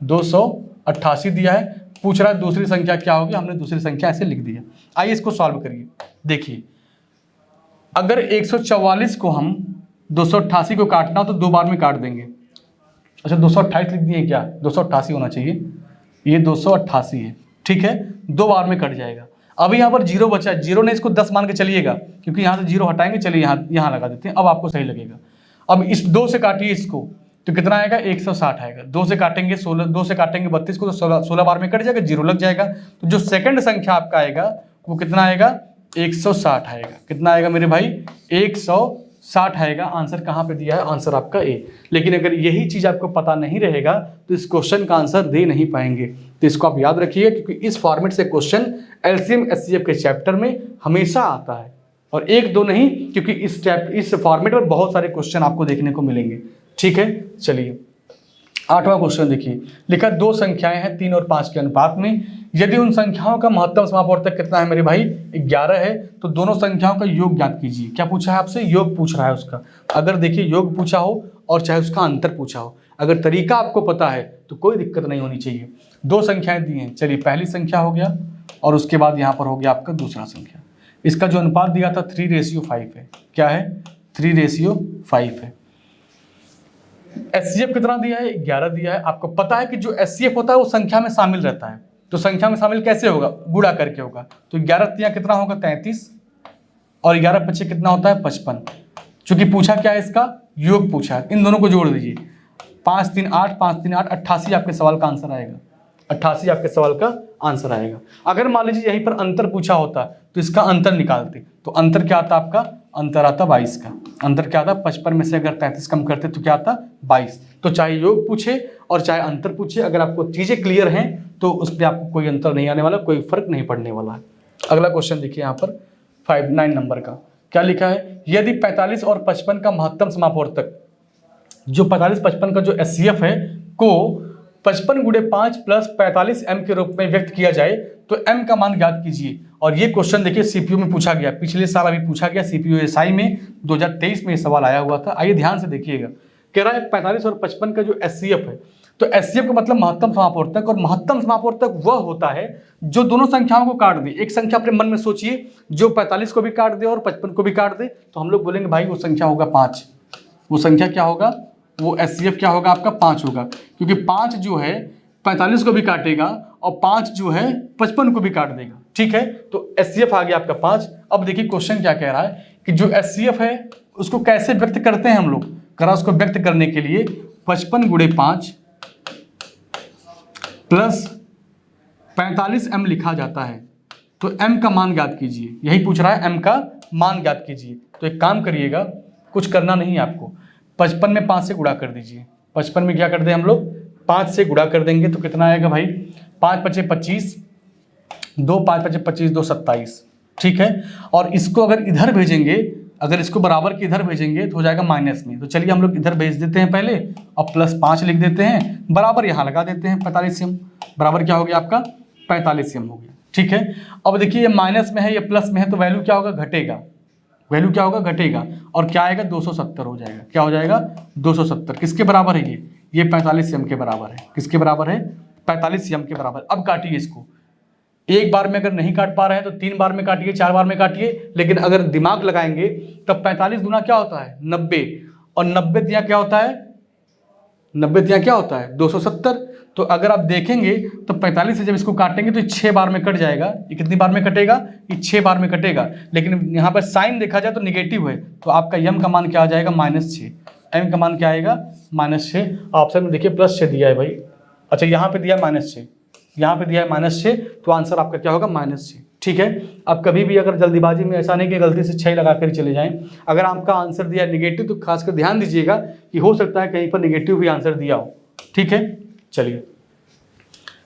288 दिया है। पूछ रहा है दूसरी संख्या क्या होगी, हमने दूसरी संख्या ऐसे लिख दी है। आइए इसको सॉल्व करिए। देखिए अगर 144 को हम 288 को काटना हो तो 2 बार में काट देंगे। अच्छा 228 लिख दिए क्या? 288 होना चाहिए, ये 288 है, ठीक है, 2 बार में कट जाएगा। अभी यहाँ पर 0 बचा है, 0 ने इसको 10 मान के चलिएगा, क्योंकि यहाँ से 0 हटाएंगे, चलिए यहाँ लगा देते हैं, अब आपको सही लगेगा। अब इस 2 से काटिए इसको, तो कितना आएगा? 160 आएगा। 2 से काटेंगे 16, 2 से काटेंगे 32 को, तो 16 बार में कट जाएगा, 0 लग जाएगा। तो जो सेकंड संख्या आपका आएगा वो कितना आएगा? 160 आएगा। कितना आएगा मेरे भाई? 160 आएगा। आंसर कहाँ पे दिया है? आंसर आपका ए। लेकिन अगर यही चीज़ आपको पता नहीं रहेगा तो इस क्वेश्चन का आंसर दे नहीं पाएंगे। तो इसको आप याद रखिए, क्योंकि इस फॉर्मेट से क्वेश्चन एलसीएम एचसीएफ के चैप्टर में हमेशा आता है, और 1-2 नहीं, क्योंकि इस फॉर्मेट में बहुत सारे क्वेश्चन आपको देखने को मिलेंगे। ठीक है, चलिए 8वां क्वेश्चन देखिए। लिखा 2 संख्याएं हैं 3 और 5 के अनुपात में, यदि उन संख्याओं का महत्तम समापवर्तक कितना है मेरे भाई? 11 है, तो दोनों संख्याओं का योग ज्ञात कीजिए। क्या पूछा है आपसे? योग पूछ रहा है उसका। अगर देखिए योग पूछा हो और चाहे उसका अंतर पूछा हो, अगर तरीका आपको पता है तो कोई दिक्कत नहीं होनी चाहिए। 2 संख्याएं दी हैं, चलिए पहली संख्या हो गया और उसके बाद यहाँ पर हो गया आपका दूसरा संख्या। इसका जो अनुपात दिया था 3:5 है। क्या है? 3:5 है। एचसीएफ कितना दिया है? 11 दिया है। आपको पता है कि जो एचसीएफ होता है वो संख्या में शामिल रहता है, तो संख्या में शामिल कैसे होगा? गुणा करके होगा। तो 11 कितना होगा? 33, और 11 कितना होता है? 55। चूंकि पूछा क्या है? इसका योग पूछा है। इन दोनों को जोड़ दीजिए, 5 3 8, 5 3 8, 88 आपके सवाल का आंसर आएगा। 88 आपके सवाल का आंसर आएगा। अगर मान लीजिए यहीं पर अंतर पूछा होता तो इसका अंतर निकालते, तो अंतर क्या आता आपका? अंतर आता 22 का। अंतर क्या आता? 55 में से अगर 33 कम करते तो क्या आता? 22। तो चाहे योग पूछे और चाहे अंतर पूछे, अगर आपको चीजें क्लियर हैं तो उस पर आपको कोई अंतर नहीं आने वाला, कोई फर्क नहीं पड़ने वाला है। अगला क्वेश्चन देखिए यहाँ पर 9 नंबर का क्या लिखा है? यदि 45 और 55 का महत्तम समापवर्तक, जो 45-55 का जो एचसीएफ है को 55 गुणे 5 प्लस 45 m के रूप में व्यक्त किया जाए तो m का मान ज्ञात कीजिए। और ये क्वेश्चन देखिए सीपीयू में पूछा गया, पिछले साल अभी पूछा गया सीपीयू एसआई में, 2023 में ये सवाल आया हुआ था। आइए ध्यान से देखिएगा। कह रहा है 45 और 55 का जो एचसीएफ है, तो एचसीएफ का मतलब महत्तम समापवर्तक, और महत्तम समापवर्तक वह होता है जो दोनों संख्याओं को काट दे। एक संख्या अपने मन में सोचिए जो 45 को भी काट दे और 55 को भी काट दे, तो हम लोग बोलेंगे भाई वो संख्या होगा 5। वो संख्या क्या होगा? वो एचसीएफ क्या होगा आपका? 5 होगा, क्योंकि 5 जो है 45 को भी काटेगा और 5 जो है 55 को भी काट देगा। ठीक है, तो एचसीएफ आ गया आपका 5। अब देखिए क्वेश्चन क्या कह रहा है कि जो एचसीएफ है उसको कैसे व्यक्त करते हैं हम लोग। करा उसको व्यक्त करने के लिए 55 गुणे 5 प्लस 45 m लिखा जाता है। तो m का मान ज्ञात कीजिए, यही पूछ रहा है, m का मान ज्ञात कीजिए। तो एक काम करिएगा, कुछ करना नहीं है आपको, 55 में 5 से गुणा कर दीजिए। 55 में क्या कर दें हम लोग? 5 से गुणा कर देंगे तो कितना आएगा भाई? 5 × 5 = 25, 2 5 × 5 = 25, 2 27। ठीक है, और इसको अगर इधर भेजेंगे, अगर इसको बराबर के इधर भेजेंगे तो हो जाएगा माइनस में। तो चलिए हम लोग इधर भेज देते हैं पहले, और +5 लिख देते हैं, बराबर यहाँ लगा देते हैं 45 m। बराबर क्या हो गया आपका? 45 m हो गया। ठीक है। अब देखिए ये माइनस में है, ये प्लस में है, तो वैल्यू क्या होगा, घटेगा। वैल्यू क्या होगा, घटेगा। और क्या आएगा, 270 हो जाएगा। क्या हो जाएगा, 270। किसके बराबर है ये 45 एम के बराबर है। किसके बराबर है, 45 एम के बराबर। अब काटिए इसको, एक बार में अगर नहीं काट पा रहे हैं तो 3 बार में काटिए, 4 बार में काटिए, लेकिन अगर दिमाग लगाएंगे तब 45 गुना क्या होता है, 90, और 90 दिया क्या होता है, 90 दिया क्या होता है, 270। तो अगर आप देखेंगे तो 45 से जब इसको काटेंगे तो 6 बार में कट जाएगा। ये कितनी बार में कटेगा, ये 6 बार में कटेगा। लेकिन यहाँ पर साइन देखा जाए तो निगेटिव है, तो आपका एम का मान क्या आ जाएगा, -6। एम का मान क्या आएगा, -6। ऑप्शन में देखिए +6 दिया है भाई। अच्छा यहाँ पे दिया -6, यहाँ पे दिया है -6, तो आंसर आपका क्या होगा, -6। ठीक है। अब कभी भी अगर जल्दीबाजी में ऐसा नहीं कि गलती से 6 लगा कर चले जाएं। अगर आपका आंसर दिया नेगेटिव तो खासकर ध्यान दीजिएगा कि हो सकता है कहीं पर नेगेटिव भी आंसर दिया हो। ठीक है, चलिए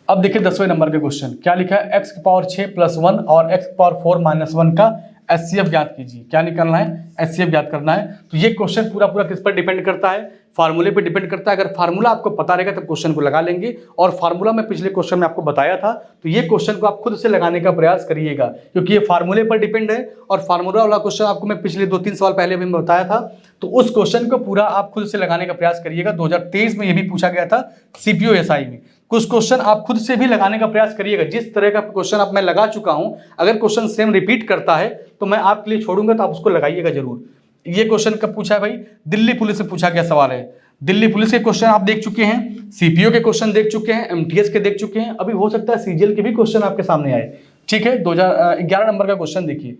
अब देखिए 10वें नंबर के क्वेश्चन। क्या लिखा है, x⁶ + 1 और x⁴ - 1 का HCF ज्ञात कीजिए। क्या निकालना है, HCF ज्ञात करना है। तो ये क्वेश्चन पूरा किस पर डिपेंड करता है, फार्मूले पे डिपेंड करता है। अगर फार्मूला आपको पता रहेगा तब क्वेश्चन को लगा लेंगे, और फार्मूला मैं पिछले क्वेश्चन में आपको बताया था, तो ये क्वेश्चन को आप खुद से लगाने का प्रयास करिएगा, क्योंकि ये फार्मूले पर डिपेंड है। और फार्मूला वाला क्वेश्चन आपको मैं पिछले 2-3 सवाल पहले भी बताया था, तो उस क्वेश्चन को पूरा आप खुद से लगाने का प्रयास करिएगा। 2023 में ये भी पूछा गया था CPO SI में। कुछ क्वेश्चन आप खुद से भी लगाने का प्रयास करिएगा। जिस तरह का क्वेश्चन अब मैं लगा चुका हूं, अगर क्वेश्चन सेम रिपीट करता है तो मैं आपके लिए छोड़ूंगा, तो आप उसको लगाइएगा जरूर। ये क्वेश्चन कब पूछा है भाई, दिल्ली पुलिस से पूछा गया सवाल है। दिल्ली पुलिस के क्वेश्चन आप देख चुके हैं, CPO के क्वेश्चन देख चुके हैं, MTS के देख चुके हैं, अभी हो सकता है CGL के भी क्वेश्चन आपके सामने आए। ठीक है, 2011 नंबर का क्वेश्चन देखिए,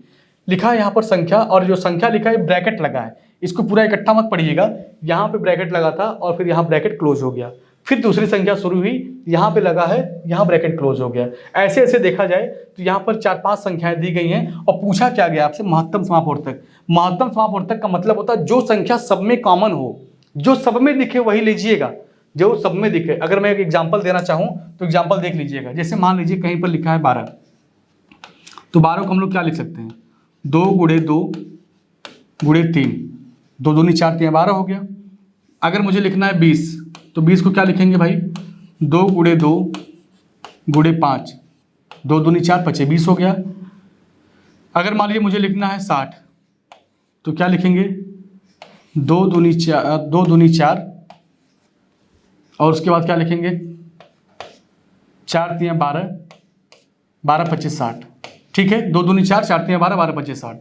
लिखा है यहाँ पर संख्या, और जो संख्या लिखा है ब्रैकेट लगा है। इसको पूरा इकट्ठा मत पढ़िएगा, यहाँ पे ब्रैकेट लगा था और फिर यहाँ ब्रैकेट क्लोज हो गया, फिर दूसरी संख्या शुरू हुई, यहाँ पे लगा है, यहाँ ब्रैकेट क्लोज हो गया। ऐसे ऐसे देखा जाए तो यहाँ पर 4-5 संख्याएं दी गई हैं, और पूछा क्या गया आपसे, महत्तम समापवर्तक। महत्तम समापवर्तक का मतलब होता है जो संख्या सब में कॉमन हो, जो सब में दिखे वही लीजिएगा, जो सब में दिखे। अगर मैं एक एग्जाम्पल देना चाहूँ तो एग्जाम्पल देख लीजिएगा। जैसे मान लीजिए कहीं पर लिखा है 12, तो 12 को हम लोग क्या लिख सकते हैं, 2 × 2 × 3, 2 दूनी 4 3 12 हो गया। अगर मुझे लिखना है 20, तो 20 को क्या लिखेंगे भाई, 2 × 2 × 5, 2 दूनी 4 5 20 हो गया। अगर मान लीजिए मुझे लिखना है 60, तो क्या लिखेंगे, 2 दूनी 4, और उसके बाद क्या लिखेंगे, 4 3 12, 12 25 60। ठीक है, 2 दूनी 4, 4 3 12, 12 25 60।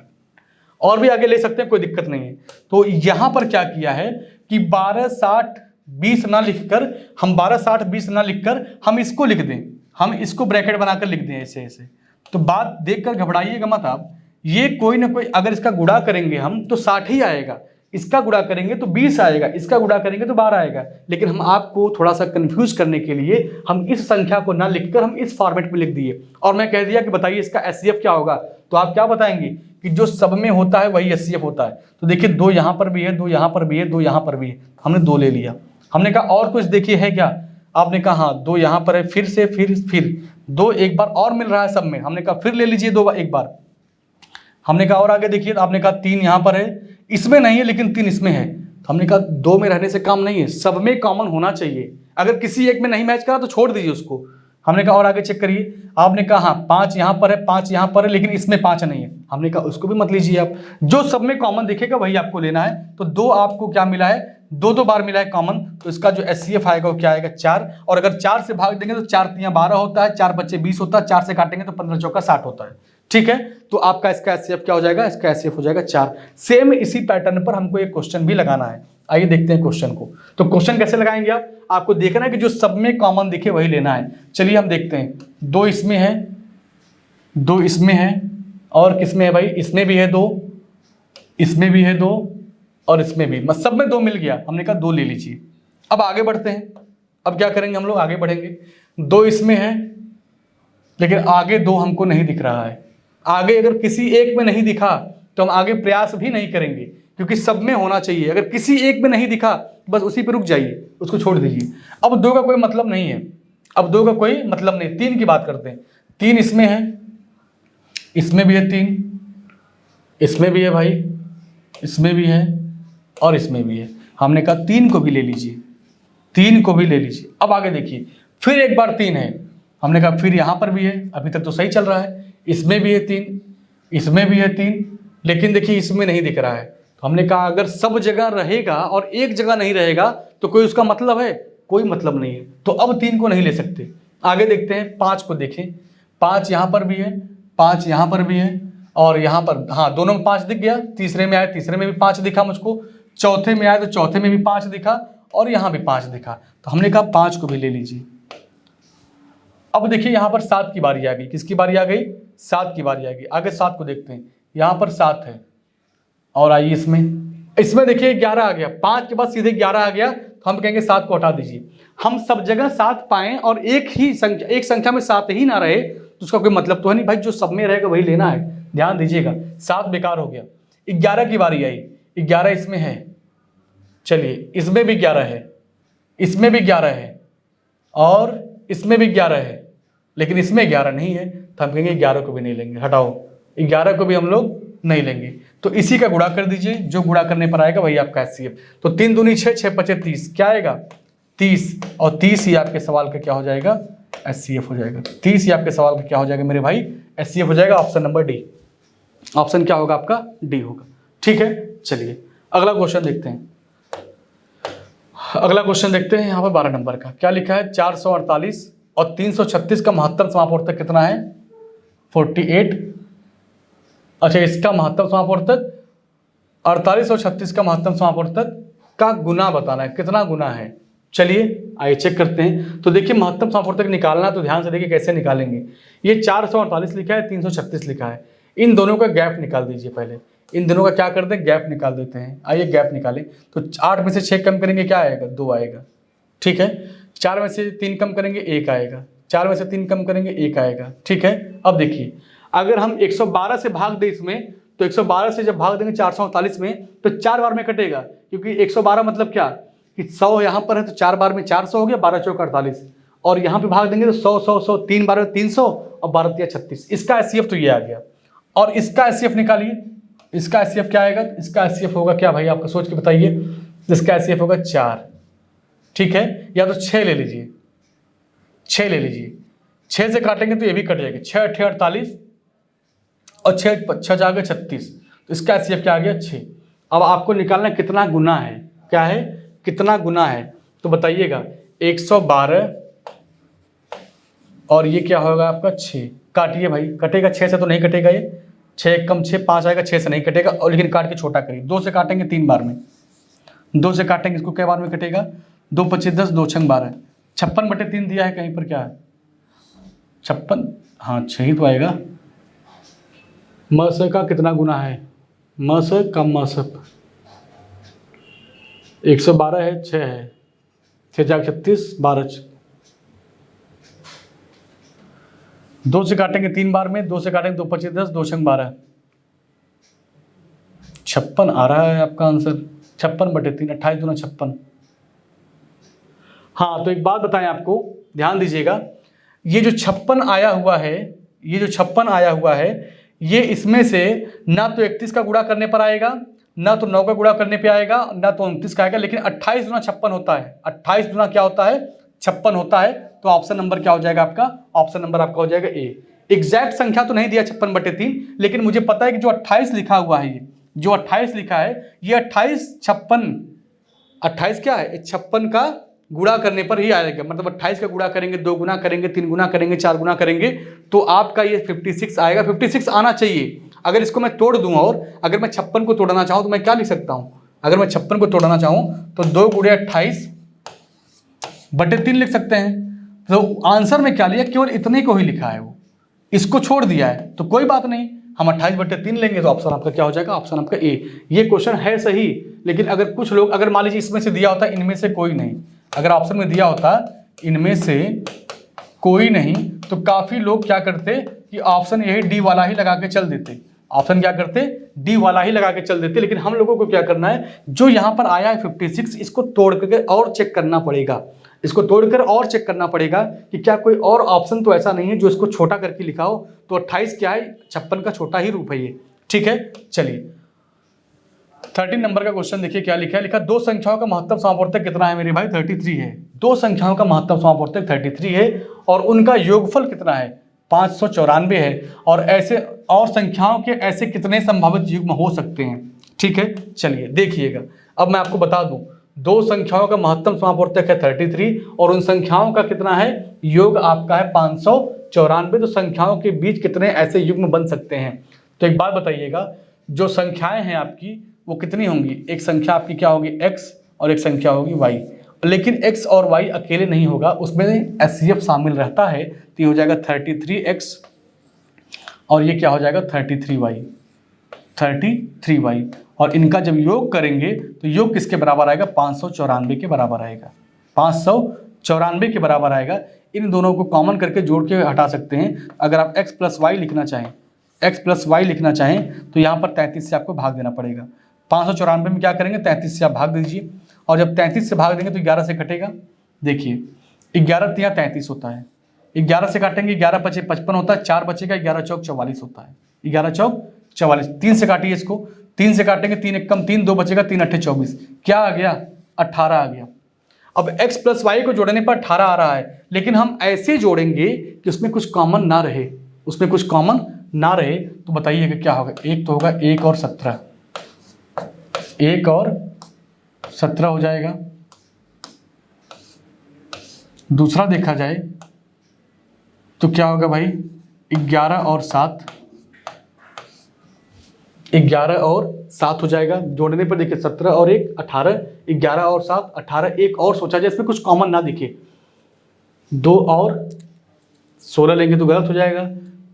और भी आगे ले सकते हैं, कोई दिक्कत नहीं है। तो यहाँ पर क्या किया है कि 12 60 20 ना लिखकर, हम 12 60 20 ना लिखकर हम इसको लिख दें, हम इसको ब्रैकेट बनाकर लिख दें ऐसे ऐसे। तो बात देखकर घबराइएगा मत आप, ये कोई ना कोई, अगर इसका गुणा करेंगे हम तो 60 ही आएगा, इसका गुणा करेंगे तो 20 आएगा, इसका गुणा करेंगे तो 12 आएगा। लेकिन हम आपको थोड़ा सा कंफ्यूज करने के लिए हम इस संख्या को ना लिखकर हम इस फॉर्मेट में लिख दिए, और मैं कह दिया कि बताइए इसका HCF क्या होगा। तो आप क्या बताएंगे कि जो सब में होता है वही HCF होता है। तो देखिए 2 यहाँ पर भी है, 2 यहाँ पर भी है, 2 यहाँ पर भी है, हमने 2 ले लिया। हमने कहा और कुछ देखिए है क्या, आपने कहा हाँ 2 यहाँ पर है, फिर से फिर 2 एक बार और मिल रहा है सब में, हमने कहा फिर ले लीजिए 2 एक बार। हमने कहा और आगे देखिए, तो आपने कहा 3 यहाँ पर है, इसमें नहीं है लेकिन 3 इसमें है। तो हमने कहा 2 में रहने से काम नहीं है, सब में कॉमन होना चाहिए। अगर किसी एक में नहीं मैच करा तो छोड़ दीजिए उसको। हमने कहा और आगे चेक करिए, आपने कहा हाँ 5 यहाँ पर है, 5 यहाँ पर है, लेकिन इसमें 5 नहीं है। हमने कहा उसको भी मत लीजिए आप, जो सब में कॉमन दिखेगा वही आपको लेना है। तो 2 आपको क्या मिला है, 2 बार मिला है कॉमन, तो इसका जो HCF आएगा वो क्या आएगा, 4। और अगर 4 से भाग देंगे तो 4 3 12 होता है, 4 बच्चे 20 होता है, 4 से काटेंगे तो 15 चौका 60 होता है। ठीक है, तो आपका इसका HCF क्या हो जाएगा, इसका HCF हो जाएगा 4। सेम इसी पैटर्न पर हमको एक क्वेश्चन भी लगाना है। आइए देखते हैं क्वेश्चन को। तो क्वेश्चन कैसे लगाएंगे आप, आपको देखना है कि जो सब में कॉमन दिखे वही लेना है। चलिए हम देखते हैं, 2 इसमें है, 2 इसमें है, और किसमें है भाई, इसमें भी है 2, इसमें भी है 2, और इसमें भी, मतलब सब में 2 मिल गया। हमने कहा 2 ले लीजिए। अब आगे बढ़ते हैं, अब क्या करेंगे हम लोग, आगे बढ़ेंगे। 2 इसमें है, लेकिन आगे 2 हमको नहीं दिख रहा है। आगे अगर किसी एक में नहीं दिखा तो हम आगे प्रयास भी नहीं करेंगे, क्योंकि सब में होना चाहिए। अगर किसी एक में नहीं दिखा बस उसी पे रुक जाइए, उसको छोड़ दीजिए। अब 2 का कोई मतलब नहीं है, अब 2 का कोई मतलब नहीं। 3 की बात करते हैं, 3 इसमें है, इसमें भी है 3, इसमें भी है भाई, इसमें भी है, और इसमें भी है। हमने कहा 3 को भी ले लीजिए, 3 को भी ले लीजिए। अब आगे देखिए, फिर एक बार 3 है, हमने कहा फिर यहाँ पर भी है, अभी तक तो सही चल रहा है, इसमें भी है 3, इसमें भी है 3, लेकिन देखिए इसमें नहीं दिख रहा है। तो हमने कहा अगर सब जगह रहेगा और एक जगह नहीं रहेगा तो कोई उसका मतलब है, कोई मतलब नहीं है, तो अब 3 को नहीं ले सकते। आगे देखते हैं 5 को देखें, 5 यहाँ पर भी है, 5 यहाँ पर भी है, और यहाँ पर हाँ दोनों में 5 दिख गया, तीसरे में आया तीसरे में भी 5 दिखा मुझको, चौथे में आया तो चौथे में भी 5 दिखा, और यहाँ भी 5 दिखा। तो हमने कहा 5 को भी ले लीजिए। अब देखिए यहाँ पर 7 की बारी आ गई, किसकी बारी आ गई? 7 की बारी आ गई। आगे 7 को देखते हैं, यहाँ पर 7 है, और आइए इसमें देखिए 11 आ गया, 5 के बाद सीधे 11 आ गया, तो हम कहेंगे 7 को हटा दीजिए। हम सब जगह 7 पाएं और एक संख्या में 7 ही ना रहे तो उसका कोई मतलब तो है नहीं भाई, जो सब में रहेगा वही लेना है, ध्यान दीजिएगा। 7 बेकार हो गया। 11 की बारी आई, 11 इसमें है, चलिए इसमें भी 11 है, इसमें भी 11 है, और इसमें भी 11 है, लेकिन इसमें 11 नहीं है, तो हम कहेंगे 11 को भी नहीं लेंगे, हटाओ, 11 को भी हम लोग नहीं लेंगे। तो इसी का गुणा कर दीजिए, जो गुणा करने पर आएगा वही आपका HCF। तो 3 दूनी 6, 6 पचे 30, क्या आएगा? 30, और 30 ही आपके सवाल का क्या हो जाएगा? HCF हो जाएगा। 30 ही आपके सवाल का क्या हो जाएगा मेरे भाई? HCF हो जाएगा। Option number D. ऑप्शन क्या होगा आपका? डी होगा। ठीक है, चलिए अगला क्वेश्चन देखते हैं। अगला क्वेश्चन देखते हैं, यहाँ पर 12 नंबर का क्या लिखा है? 448 और 336 का महत्तम समापवर्तक कितना है? 48। अच्छा, इसका महत्तम समापवर्तक 48 और 36 का महत्तम समापवर्तक का गुना बताना है, कितना गुना है। चलिए आइए चेक करते हैं। तो देखिए महत्तम समापवर्तक निकालना, तो ध्यान से देखिए कैसे निकालेंगे। ये 448 लिखा है, 336 लिखा है, इन दोनों का गैप निकाल दीजिए। पहले इन दोनों का क्या करते हैं? गैप निकाल देते हैं। आइए गैप निकालें। तो 8 में से 6 कम करेंगे, क्या आएगा? 2 आएगा। ठीक है, 4 में से 3 कम करेंगे, 1 आएगा। 4 में से 3 कम करेंगे, 1 आएगा। ठीक है, अब देखिए अगर हम 112 से भाग दें इसमें, तो 112 से जब भाग देंगे 448 में, तो 4 बार में कटेगा, क्योंकि 112 मतलब क्या कि 100 यहाँ पर है, तो 4 बार में 400 हो गया, 12 चौक 48, और यहाँ पे भाग देंगे तो 100 100 100, 3 बार में 300, और 12 तिया 36। इसका HCF तो ये आ गया। और इसका HCF निकालिए, इसका HCF क्या आएगा? इसका HCF होगा क्या भाई, आपको सोच के बताइए। इसका HCF होगा 4। ठीक है, या तो 6 ले लीजिए, 6 ले लीजिए, 6 से काटेंगे तो ये भी कट जाएगा, 6 8 48, और 6 जाएगा 36, तो इसका HCF क्या आ गया? 6। अब आपको निकालना कितना गुना है, क्या है, कितना गुना है, तो बताइएगा। 112 और ये क्या होगा आपका? 6। काटिए भाई, कटेगा 6 से तो नहीं कटेगा, ये 6 कम 6 5 आएगा, 6 से नहीं कटेगा, और लेकिन काट के छोटा करिए। 2 से काटेंगे 3 बार में, 2 से काटेंगे इसको क्या बार में कटेगा? 2 25 10, 2 6 12, 56/3 दिया है कहीं पर, क्या है 56? हाँ 6 ही तो आएगा। म से का कितना गुना है? म से कम म से 112 है, 6 है, 6 जाग 36, 12। 2 से काटेंगे 3 बार में, 2 से काटेंगे 2 25 10, 2 6 12, 56 आ रहा है आपका आंसर। 56/3, 28 दूना 56। हाँ, तो एक बात बताएं आपको, ध्यान दीजिएगा, ये जो 56 आया हुआ है, ये जो 56 आया हुआ है, ये इसमें से ना तो 31 का गुणा करने पर आएगा, ना तो 9 का गुणा करने पे आएगा, ना तो 29 का आएगा, लेकिन 28 दूना 56 होता है। 28 दूना क्या होता है? 56 होता है। तो ऑप्शन नंबर क्या हो जाएगा आपका? ऑप्शन नंबर आपका हो जाएगा ए। एग्जैक्ट संख्या तो नहीं दिया 56/3, लेकिन मुझे पता है कि जो 28 लिखा हुआ है, ये जो 28 लिखा है, ये 28 56, 28 क्या है? 56 का गुणा करने पर ही आएगा। मतलब 28 का गुणा करेंगे, 2 गुना करेंगे, 3 गुना करेंगे, 4 गुना करेंगे, तो आपका ये 56 आएगा। 56 आना चाहिए। अगर इसको मैं तोड़ दूं, और अगर मैं 56 को तोड़ना चाहूं तो मैं क्या लिख सकता हूं? अगर मैं 56 को तोड़ना चाहूं तो 2 गुणे 28/3 लिख सकते हैं। तो आंसर में क्या लिया? केवल इतने को ही लिखा है, वो इसको छोड़ दिया है, तो कोई बात नहीं, हम 28/3 लेंगे, तो ऑप्शन आपका क्या हो जाएगा? ऑप्शन आपका ए। ये क्वेश्चन है सही, लेकिन अगर कुछ लोग, अगर मान लीजिए इसमें से दिया होता इनमें से कोई नहीं, अगर ऑप्शन में दिया होता इनमें से कोई नहीं, तो काफी लोग क्या करते कि ऑप्शन यही डी वाला ही लगा के चल देते। ऑप्शन क्या करते? डी वाला ही लगा के चल देते। लेकिन हम लोगों को क्या करना है, जो यहाँ पर आया है 56, इसको तोड़ करके और चेक करना पड़ेगा, इसको तोड़कर और चेक करना पड़ेगा कि क्या कोई और ऑप्शन तो ऐसा नहीं है जो इसको छोटा करके लिखा हो। तो 28 क्या है? 56 का छोटा ही रूप है ये। ठीक है, चलिए 13 नंबर का क्वेश्चन देखिए क्या लिखा है। लिखा 2 संख्याओं का महत्तम समापवर्तक कितना है मेरे भाई? 33 है। 2 संख्याओं का महत्तम समापवर्तक 33 है, और उनका योगफल कितना है 594 है। और ऐसे और संख्याओं के ऐसे कितने संभावित युग्म हो सकते हैं। ठीक है, चलिए देखिएगा। अब मैं आपको बता दूं, दो संख्याओं का महत्तम समापवर्तक है 33 और उन संख्याओं का कितना है योग आपका है 594। तो संख्याओं के बीच कितने ऐसे युग्म बन सकते हैं। तो एक बात बताइएगा, जो संख्याएं हैं आपकी वो कितनी होंगी, एक संख्या आपकी क्या होगी x और एक संख्या होगी y। लेकिन x और y अकेले नहीं होगा, उसमें HCF शामिल रहता है। तो ये हो जाएगा 33x और ये क्या हो जाएगा 33y। और इनका जब योग करेंगे तो योग किसके बराबर आएगा 594 के बराबर आएगा, 594 के बराबर आएगा। इन दोनों को कॉमन करके जोड़ के हटा सकते हैं। अगर आप x प्लस वाई लिखना चाहें तो यहाँ पर 33 से आपको भाग देना पड़ेगा। 594 में क्या करेंगे 33 से आप भाग दीजिए और जब 33 से भाग देंगे तो 11 से कटेगा। देखिए 11 तिया 33 होता है, 11 से काटेंगे 11 पचे 55 होता है, 4 बचेगा 11 चौक 44 होता है, 11 चौक 44। 3 से काटिए इसको, 3 से काटेंगे 3 एक कम 3, 2 बचेगा 3 अट्ठे 24, क्या आ गया 18 आ गया। अब x प्लस वाई को जोड़ने पर 18 आ रहा है, लेकिन हम ऐसे जोड़ेंगे कि उसमें कुछ कॉमन ना रहे, तो बताइएगा क्या होगा। एक तो होगा 1 और 17, 1 और 17 हो जाएगा। दूसरा देखा जाए तो क्या होगा भाई 11 और 7, 11 और 7 हो जाएगा। जोड़ने पर देखिए 17 और 1 18, 11 और 7 18। एक और सोचा जाए इसमें कुछ कॉमन ना दिखे, 2 और 16 लेंगे तो गलत हो जाएगा,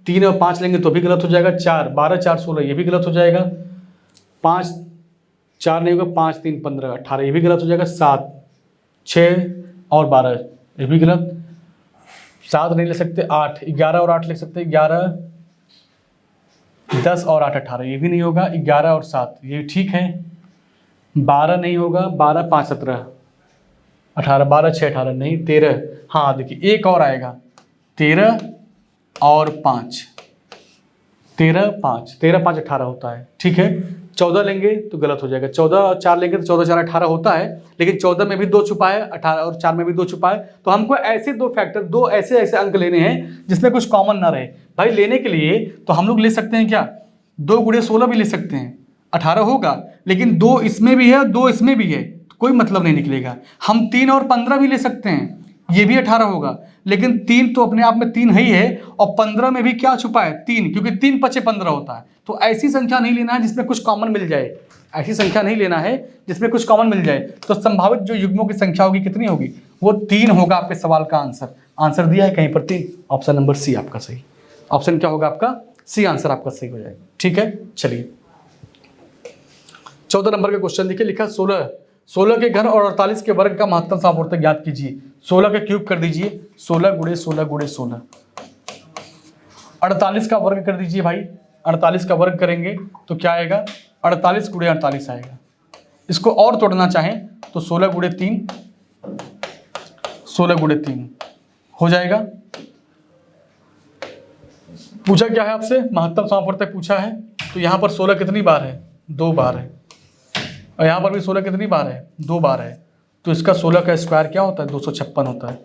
3 और 5 लेंगे तो भी गलत हो जाएगा, 4 12 4 16 ये भी गलत हो जाएगा, 5 4 नहीं होगा 5 3 15 18 ये भी गलत हो जाएगा, 7 6 और 12 ये भी गलत, 7 नहीं ले सकते, 8 11 और 8 ले सकते, 11 10 और 8 18 ये भी नहीं होगा, 11 और 7 ये ठीक है, 12 नहीं होगा, 12 5 17 18, 12 6 18 नहीं, 13। हाँ देखिए एक और आएगा 13 और 5, 13 5 18 होता है। ठीक है, 14 लेंगे तो गलत हो जाएगा, 14 और 4 लेंगे तो 14 4 18 होता है, लेकिन 14 में भी 2 छुपा है, 18 और 4 में भी 2 छुपा है। तो हमको ऐसे दो फैक्टर, दो ऐसे अंक लेने हैं जिसमें कुछ कॉमन ना रहे। भाई लेने के लिए तो हम लोग ले सकते हैं क्या 2 गुणे 16 भी ले सकते हैं, 18 होगा, लेकिन 2 इसमें भी है 2 इसमें भी है तो कोई मतलब नहीं निकलेगा। हम 3 और 15 भी ले सकते हैं, ये भी 18 होगा, लेकिन 3 तो अपने आप में 3 है ही है और 15 में भी क्या छुपा है 3, क्योंकि 3 पचे 15 होता है। तो ऐसी संख्या नहीं लेना है जिसमें कुछ कॉमन मिल जाए, ऐसी संख्या नहीं लेना है जिसमें कुछ कॉमन मिल जाए। तो संभावित जो युग्मों की संख्या होगी कितनी होगी, वो 3 होगा आपके सवाल का आंसर दिया है कहीं पर 3, ऑप्शन नंबर सी आपका सही। ऑप्शन क्या होगा आपका सी, आंसर आपका सही हो जाएगा। ठीक है, चलिए 14 नंबर का क्वेश्चन देखिए, लिखा 16 के घन और 48 के वर्ग का महत्तम समापवर्तक ज्ञात कीजिए। 16 का क्यूब कर दीजिए, 16 गुणे 16 गुणे 16। 48 का वर्ग कर दीजिए भाई, 48 का वर्ग करेंगे तो क्या आएगा 48 गुणे 48 आएगा। इसको और तोड़ना चाहें तो 16 गुणे 3, 16 गुणे 3 हो जाएगा। पूछा क्या है आपसे, महत्तम समापवर्तक पूछा है, तो यहाँ पर 16 कितनी बार है 2 बार है, और यहाँ पर भी 16 कितनी बार है 2 बार है। तो इसका 16 का स्क्वायर क्या होता है 256 होता है,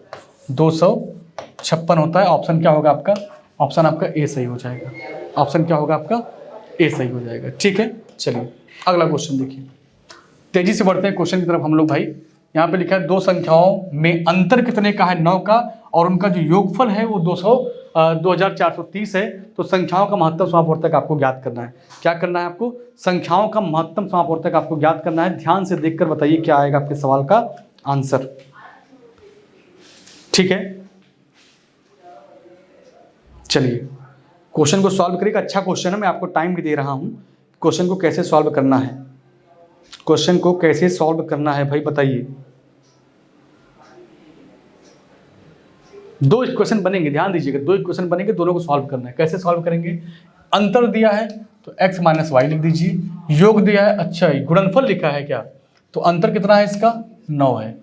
256 होता है। ऑप्शन क्या होगा आपका, ऑप्शन आपका ए सही हो जाएगा। ऑप्शन क्या होगा आपका ए सही हो जाएगा। ठीक है, चलिए अगला क्वेश्चन देखिए, तेजी से बढ़ते हैं क्वेश्चन की तरफ हम लोग। भाई यहाँ पे लिखा है दो संख्याओं में अंतर कितने का है 9 का, और उनका जो योगफल है वो 2430 है। तो संख्याओं का महत्तम समापवर्तक आपको ज्ञात करना है। क्या करना है आपको, संख्याओं का महत्तम समापवर्तक आपको ज्ञात करना है। ध्यान से देखकर बताइए क्या आएगा आपके सवाल का आंसर। ठीक है, चलिए क्वेश्चन को सॉल्व करिएगा। अच्छा क्वेश्चन है, मैं आपको टाइम भी दे रहा हूं। क्वेश्चन को कैसे सॉल्व करना है, क्वेश्चन को कैसे सॉल्व करना है भाई बताइए। 2 इक्वेशन बनेंगे, ध्यान दीजिएगा, 2 इक्वेशन बनेंगे, दोनों को सॉल्व करना है। कैसे सॉल्व करेंगे, अंतर दिया है तो x माइनस वाई लिख दीजिए, योग दिया है, अच्छा गुणनफल लिखा है क्या, तो अंतर कितना है इसका 9 है।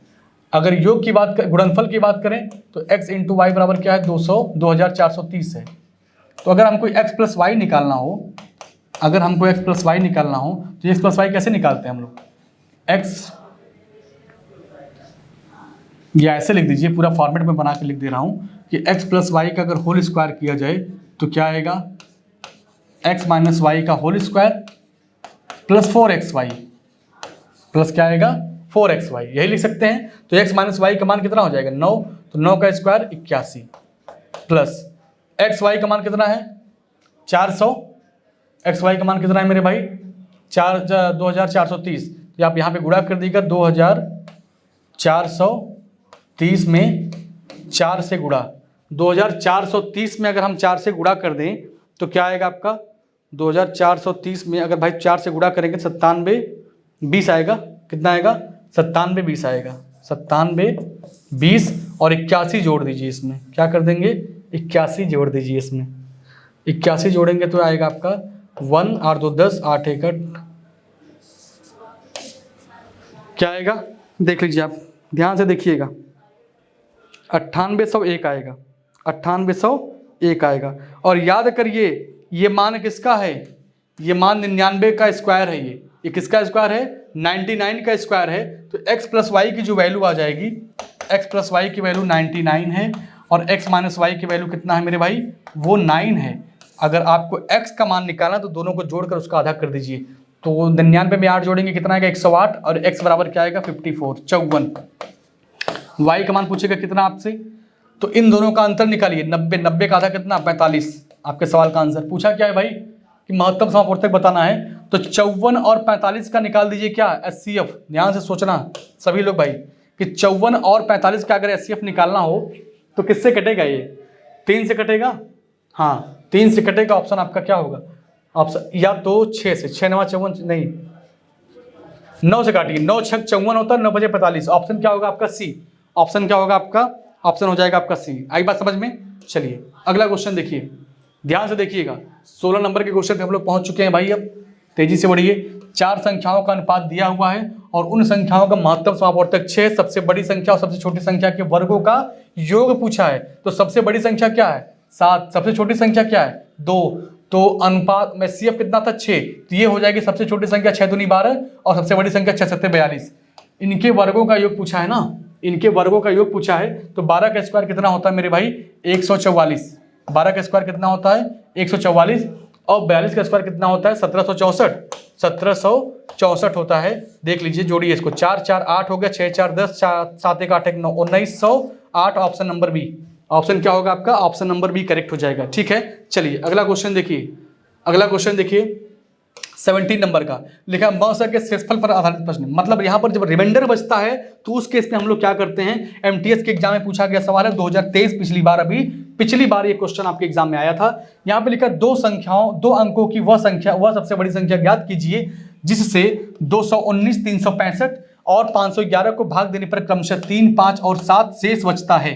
अगर योग की बात कर, गुणनफल की बात करें तो x इंटू वाई बराबर क्या है 2430 है। तो अगर हमको x प्लस वाई निकालना हो, अगर हमको x प्लस वाई निकालना हो तो x प्लस वाई कैसे निकालते हैं हम लोग, x या ऐसे लिख दीजिए, पूरा फॉर्मेट में बना के लिख दे रहा हूँ कि x प्लस वाई का अगर होल स्क्वायर किया जाए तो क्या आएगा, x माइनस वाई का whole square plus 4xy plus क्या आएगा 4xy, यही लिख सकते हैं। तो x माइनस वाई का मान कितना हो जाएगा 9, तो 9 का स्क्वायर 81 प्लस xy का मान कितना है 400, xy का मान कितना है मेरे भाई 2430, तो आप यहाँ पे गुणा कर दीजिएगा 2430 में 4 से गुणा, 2430 में अगर हम 4 से गुणा कर दें तो क्या आएगा आपका 2430 में अगर भाई 4 से गुणा करेंगे 97 20 आएगा, कितना आएगा 97 20 आएगा, 97 20 और 81 जोड़ दीजिए इसमें, क्या कर देंगे 81 जोड़ दीजिए इसमें, 81 जोड़ेंगे तो आएगा आपका 1 8 2 10 8 1 8, क्या आएगा देख लीजिए आप ध्यान से देखिएगा 9801 आएगा, 9801 आएगा। और याद करिए ये मान किसका है, ये मान 99 का स्क्वायर है, ये किसका स्क्वायर है 99 का स्क्वायर है। तो x प्लस वाई की जो वैल्यू आ जाएगी, x प्लस वाई की वैल्यू 99 है और x माइनस वाई की वैल्यू कितना है मेरे भाई वो 9 है। अगर आपको x का मान निकालना तो दोनों को जोड़कर उसका आधा कर दीजिए, तो 99 में 8 जोड़ेंगे कितना आएगा 108 और x बराबर क्या आएगा 54 54। y का मान पूछेगा कितना आपसे, तो इन दोनों का अंतर निकालिए, 90 90 का आधा कितना 45। आपके सवाल का आंसर पूछा क्या है भाई कि महत्तम समापवर्तक बताना है, तो 54 और 45 का निकाल दीजिए क्या HCF। ध्यान से सोचना सभी लोग भाई कि 54 और 45 का अगर HCF निकालना हो तो किससे कटेगा, ये 3 से कटेगा, हाँ 3 से कटेगा। ऑप्शन आपका क्या होगा, ऑप्शन या तो 6 से, 6 9 54 नहीं 9 से काटिए, 9 6 54 होता है, 9 बजे 45। ऑप्शन क्या होगा आपका सी, ऑप्शन क्या होगा आपका, ऑप्शन हो जाएगा आपका सी। आई बात समझ में। चलिए अगला क्वेश्चन देखिए, ध्यान से देखिएगा 16 नंबर के क्वेश्चन पे हम लोग पहुंच चुके हैं भाई। अब तेजी से बढ़िए, 4 संख्याओं का अनुपात दिया हुआ है और उन संख्याओं का महत्तम समापवर्तक 6, सबसे बड़ी संख्या और सबसे छोटी संख्या के वर्गों का योग पूछा है। तो सबसे बड़ी संख्या क्या है 7, सबसे छोटी संख्या क्या है 2, तो अनुपात में CF कितना था 6, तो ये हो जाएगी सबसे छोटी संख्या 6 दूनी 12 और सबसे बड़ी संख्या 6 7 42। इनके वर्गों का योग पूछा है ना, इनके वर्गों का योग पूछा है। तो 12 का स्क्वायर कितना होता है मेरे भाई 144, 12 का स्क्वायर कितना होता है 144 और 42 का स्क्वायर कितना होता है 1764, 1764 होता है। देख लीजिए जोड़िए इसको, 4 4 8 हो गया, 6 4 10, 7 1 8 1 9, 1908। ऑप्शन नंबर बी, ऑप्शन क्या होगा आपका, ऑप्शन नंबर बी करेक्ट हो जाएगा। ठीक है चलिए अगला क्वेश्चन देखिए, अगला क्वेश्चन देखिए 17 नंबर का लिखा मौसर के शेषफल पर आधारित प्रश्न। मतलब यहाँ पर जब रिमाइंडर बचता है तो उस केस में हम लोग क्या करते हैं, एमटीएस के एग्जाम में पूछा गया सवाल है 2023 पिछली बार, अभी पिछली बार ये क्वेश्चन आपके एग्जाम में आया था। यहाँ पे लिखा 2 संख्याओं 2 अंकों की वह संख्या, वह सबसे बड़ी संख्या ज्ञात कीजिए जिससे 219 365 और 511 को भाग देने पर क्रमशः 3 5 और 7 शेष बचता है।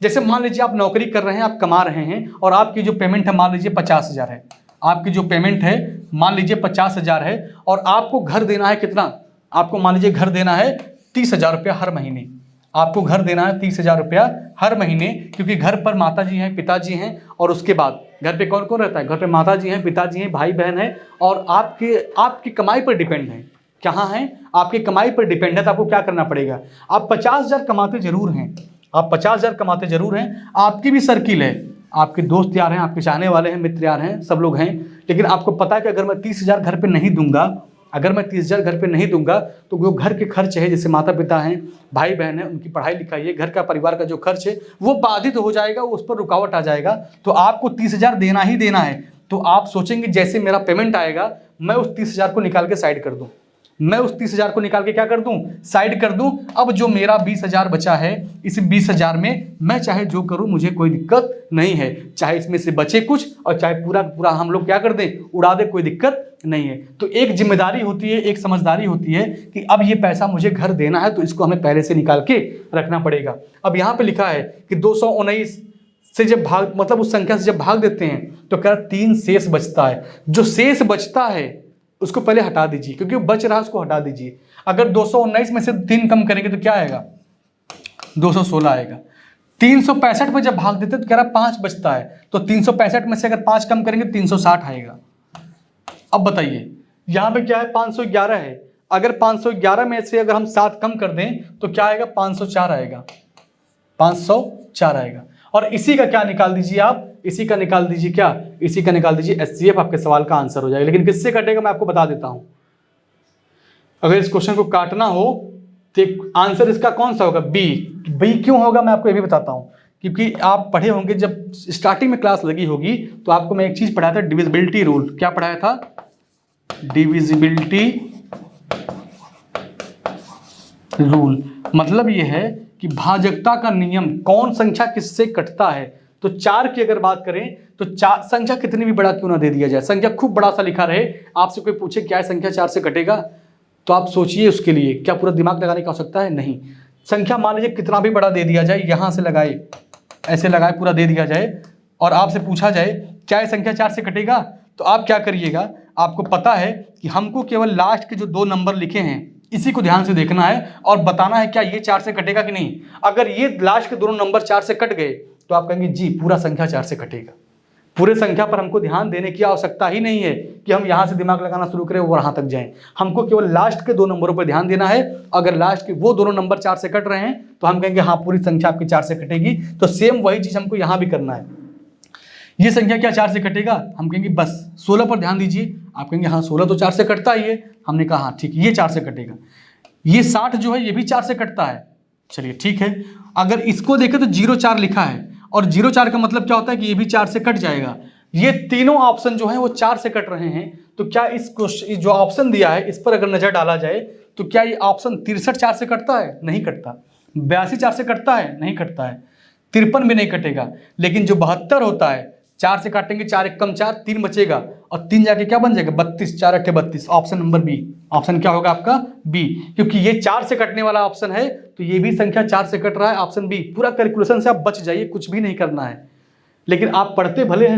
जैसे मान लीजिए आप नौकरी कर रहे हैं, आप कमा रहे हैं और आपकी जो पेमेंट है मान लीजिए 50,000 है, आपकी जो पेमेंट है मान लीजिए 50,000 है और आपको घर देना है कितना, आपको मान लीजिए घर देना है 30,000 रुपया हर महीने, आपको घर देना है 30,000 रुपया हर महीने, क्योंकि घर पर माता जी हैं पिताजी हैं और उसके बाद घर पे कौन कौन रहता है, घर पे माता जी हैं पिताजी हैं भाई बहन है और आपकी कमाई पर डिपेंड है। कहाँ है, आपकी कमाई पर डिपेंड है। तो आपको क्या करना पड़ेगा, आप 50,000 कमाते जरूर हैं, आप 50,000 कमाते जरूर हैं, आपकी भी सर्किल है, आपके दोस्त यार हैं, आपके चाहने वाले हैं, मित्र यार हैं, सब लोग हैं, लेकिन आपको पता है कि अगर मैं 30,000 घर पे नहीं दूंगा, अगर मैं 30,000 घर पे नहीं दूंगा तो जो घर के खर्च है, जैसे माता पिता हैं भाई बहन हैं, उनकी पढ़ाई लिखाई है, घर का परिवार का जो खर्च है वो बाधित हो जाएगा, उस पर रुकावट आ जाएगा। तो आपको 30,000 देना ही देना है। तो आप सोचेंगे जैसे मेरा पेमेंट आएगा मैं उस 30,000 को निकाल के साइड कर दूँ, मैं उस 30,000 को निकाल के क्या कर दूं, साइड कर दूं। अब जो मेरा 20,000 बचा है, इस 20,000 में मैं चाहे जो करूं मुझे कोई दिक्कत नहीं है, चाहे इसमें से बचे कुछ और चाहे पूरा पूरा हम लोग क्या कर दें, उड़ा दे, कोई दिक्कत नहीं है। तो एक जिम्मेदारी होती है, एक समझदारी होती है कि अब ये पैसा मुझे घर देना है तो इसको हमें पहले से निकाल के रखना पड़ेगा। अब यहाँ पे लिखा है कि 219 से जब भाग, मतलब उस संख्या से जब भाग देते हैं तो क्या 3 शेष बचता है। जो शेष बचता है उसको पहले हटा दीजिए, क्योंकि बच रहा है उसको हटा दीजिए। अगर 219 में से 3 कम करेंगे तो क्या आएगा, 216 आएगा। 365 में जब भाग देते तो कह रहा 5 बचता है, तो 365 में से अगर 5 कम करेंगे 360 आएगा। अब बताइए यहाँ पे क्या है, 511 है, अगर 511 में से अगर हम 7 कम कर दें तो क्या आएगा, 504 आएगा। 504 आएगा। और इसी का क्या निकाल दीजिए आप, इसी का निकाल दीजिए क्या, इसी का निकाल दीजिए HCF, आपके सवाल का आंसर हो जाएगा। लेकिन किससे कटेगा मैं आपको बता देता हूं। अगर इस क्वेश्चन को काटना हो तो आंसर इसका कौन सा होगा, बी। बी क्यों होगा मैं आपको ये भी बताता हूं, क्योंकि आप पढ़े होंगे जब स्टार्टिंग में क्लास लगी होगी तो आपको मैं एक चीज पढ़ाया था, डिविजिबिलिटी रूल। क्या पढ़ाया था, डिविजिबिलिटी रूल। मतलब यह है कि भाजकता का नियम, कौन संख्या किससे कटता है। तो 4 की अगर बात करें तो 4 संख्या कितनी भी बड़ा क्यों ना दे दिया जाए, संख्या खूब बड़ा सा लिखा रहे, आपसे कोई पूछे क्या है संख्या 4 से कटेगा, तो आप सोचिए उसके लिए क्या पूरा दिमाग लगाने की आवश्यकता है, नहीं। संख्या मान लीजिए कितना भी बड़ा दे दिया जाए, यहां से लगाए, ऐसे लगाए, पूरा दे दिया जाए और आपसे पूछा जाए क्या ये संख्या 4 से कटेगा, तो आप क्या करिएगा, आपको पता है कि हमको केवल लास्ट के जो 2 नंबर लिखे हैं इसी को ध्यान से देखना है और बताना है क्या ये 4 से कटेगा कि नहीं। अगर ये लास्ट के दोनों नंबर 4 से कट गए तो आप कहेंगे जी पूरा संख्या 4 से कटेगा। पूरे संख्या पर हमको ध्यान देने की आवश्यकता ही नहीं है कि हम यहां से दिमाग लगाना शुरू करें और वहां तक जाएं। हमको केवल लास्ट के 2 नंबरों पर ध्यान देना है। अगर लास्ट के वो दोनों नंबर 4 से कट रहे हैं तो हम कहेंगे हाँ पूरी संख्या आपकी 4 से कटेगी। तो सेम वही चीज हमको यहां भी करना है। ये संख्या क्या 4 से कटेगा, हम कहेंगे बस 16 पर ध्यान दीजिए, आप कहेंगे हाँ 16 तो 4 से कटता ही है। हमने कहा हाँ ठीक, ये 4 से कटेगा। ये 60 जो है ये भी 4 से कटता है, चलिए ठीक है। अगर इसको देखें तो 0-4 लिखा है और 0-4 का मतलब क्या होता है कि ये भी 4 से कट जाएगा। ये तीनों ऑप्शन जो है वो 4 से कट रहे हैं। तो क्या इस क्वेश्चन जो ऑप्शन दिया है इस पर अगर नजर डाला जाए तो क्या ये ऑप्शन 63 4 से कटता है, नहीं कटता। 82 4 से कटता है, नहीं कटता है। 53 भी नहीं कटेगा। लेकिन जो 72 होता है 4 से काटेंगे, 4 एक कम 4, 3 बचेगा और 3 जाके क्या बन जाएगा 32, 4 अट्ठे 32। ऑप्शन नंबर बी, ऑप्शन क्या होगा आपका बी, क्योंकि ये 4 से कटने वाला ऑप्शन है तो ये भी संख्या 4 से कट रहा है, ऑप्शन बी। पूरा कैलकुलेशन से आप बच जाइए, कुछ भी नहीं करना है। लेकिन आप पढ़ते भले हैं,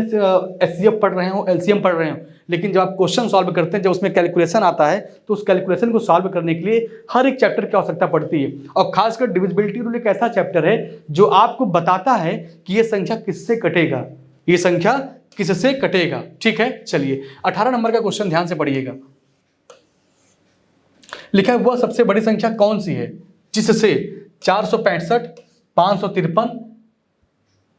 HCF पढ़ रहे हो, LCM पढ़ रहे हो, लेकिन जब आप क्वेश्चन सॉल्व करते हैं, जब उसमें कैलकुलेशन आता है तो उस कैलकुलेशन को सॉल्व करने के लिए हर एक चैप्टर की आवश्यकता पड़ती है। और खासकर डिविजिबिलिटी रूल एक ऐसा चैप्टर है जो आपको बताता है कि ये संख्या किससे कटेगा, ये संख्या किससे कटेगा। ठीक है, चलिए 18 नंबर का क्वेश्चन ध्यान से पढ़िएगा। लिखा है वह सबसे बड़ी संख्या कौन सी है जिससे 465, 553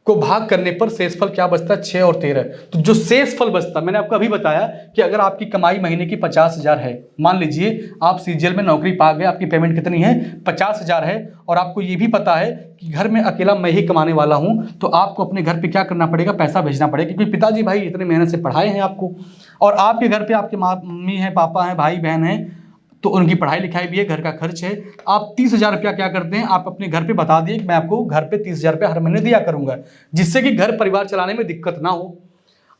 को भाग करने पर शेषफल क्या बचता है, 6 और 13। तो जो शेषफल बचता, मैंने आपको अभी बताया कि अगर आपकी कमाई महीने की 50,000 है, मान लीजिए आप CGL में नौकरी पा गए, आपकी पेमेंट कितनी है 50,000 है, और आपको ये भी पता है कि घर में अकेला मैं ही कमाने वाला हूं, तो आपको अपने घर पे क्या करना पड़ेगा, पैसा भेजना पड़ेगा, क्योंकि पिताजी भाई इतने मेहनत से पढ़ाए हैं आपको, और आपके घर पे आपके मम्मी है, पापा है, भाई बहन है, तो उनकी पढ़ाई लिखाई भी है, घर का खर्च है। आप 30,000 रुपया क्या करते हैं, आप अपने घर पे बता दिए कि मैं आपको घर पे 30,000 रुपया हर महीने दिया करूंगा, जिससे कि घर परिवार चलाने में दिक्कत ना हो।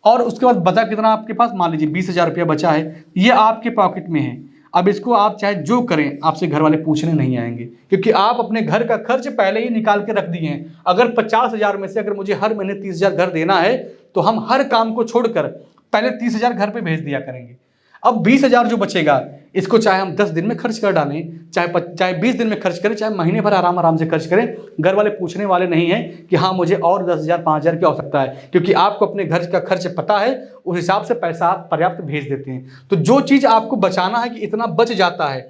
और उसके बाद बचा कितना आपके पास, मान लीजिए 20,000 रुपया बचा है, ये आपके पॉकेट में है। अब इसको आप चाहे जो करें, आपसे घर वाले पूछने नहीं आएंगे, क्योंकि आप अपने घर का खर्च पहले ही निकाल के रख दिए हैं। अगर 50,000 में से अगर मुझे हर महीने 30,000 घर देना है तो हम हर काम को छोड़कर पहले 30,000 घर पे भेज दिया करेंगे। अब 20,000 जो बचेगा, इसको चाहे हम 10 दिन में खर्च कर डालें, चाहे 20 दिन में खर्च करें, चाहे महीने भर आराम से खर्च करें, घर वाले पूछने वाले नहीं हैं कि हाँ मुझे और 10,000 5,000 की आवश्यकता है, क्योंकि आपको अपने घर का खर्च पता है, उस हिसाब से पैसा आप पर्याप्त भेज देते हैं। तो जो चीज़ आपको बचाना है कि इतना बच जाता है,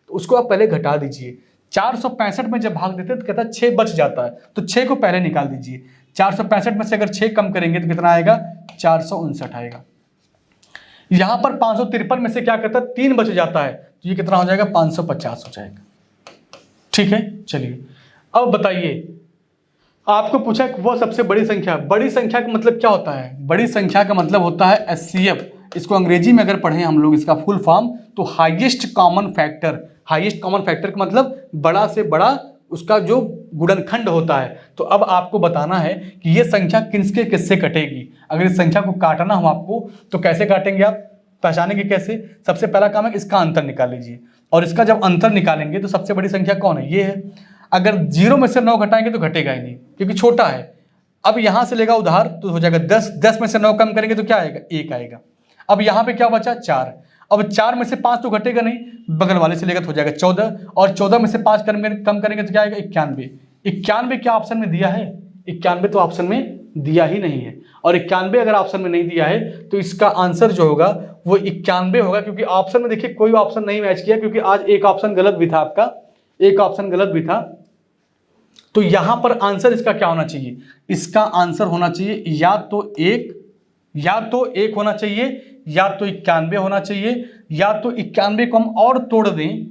तो उसको आप पहले घटा दीजिए। 465 में जब भाग देते हैं तो कहता है 6 बच जाता है, तो 6 को पहले निकाल दीजिए। 465 में से अगर 6 कम करेंगे तो कितना आएगा, 459 आएगा। यहां पर 553 में से क्या कहता है 3 बच जाता है, तो ये कितना हो जाएगा, 550 हो जाएगा। ठीक है, चलिए अब बताइए, आपको पूछा कि वो सबसे बड़ी संख्या, बड़ी संख्या का मतलब क्या होता है, बड़ी संख्या का मतलब होता है HCF। इसको अंग्रेजी में अगर पढ़ें हम लोग इसका फुल फॉर्म, तो highest common factor. Highest common factor का मतलब बड़ा से बड़ा उसका जो गुणनखंड होता है। तो अब आपको बताना है कि ये संख्या किसके किससे कटेगी। अगर इस संख्या को काटना हो आपको तो कैसे काटेंगे, आप पहचानेंगे कैसे। सबसे पहला काम है इसका अंतर निकाल लीजिए, और इसका जब अंतर निकालेंगे तो सबसे बड़ी संख्या कौन है, ये है। अगर 0 में से 9 घटाएंगे तो घटेगा ही नहीं, क्योंकि छोटा है। अब यहां से लेगा उधार तो हो जाएगा 10, 10 में से 9 कम करेंगे तो क्या आएगा, 1 आएगा। अब यहां पे क्या बचा, 4। अब 4 में से 5 तो घटेगा नहीं, बगल वाले से लेगा तो हो जाएगा 14, और 14 में से 5 कम करेंगे तो क्या आएगा, 91। 91 क्या ऑप्शन में दिया है, 91 तो ऑप्शन में दिया ही नहीं है। और 91 अगर ऑप्शन में नहीं दिया है तो इसका आंसर जो होगा वो 91 होगा, क्योंकि ऑप्शन में देखिए कोई ऑप्शन नहीं मैच किया, क्योंकि आज एक ऑप्शन गलत भी था आपका, एक ऑप्शन गलत भी था। तो यहां पर आंसर इसका क्या होना चाहिए, इसका आंसर होना चाहिए या तो 1 होना चाहिए, या तो 91 होना चाहिए, या तो 91 को हम और तोड़ दें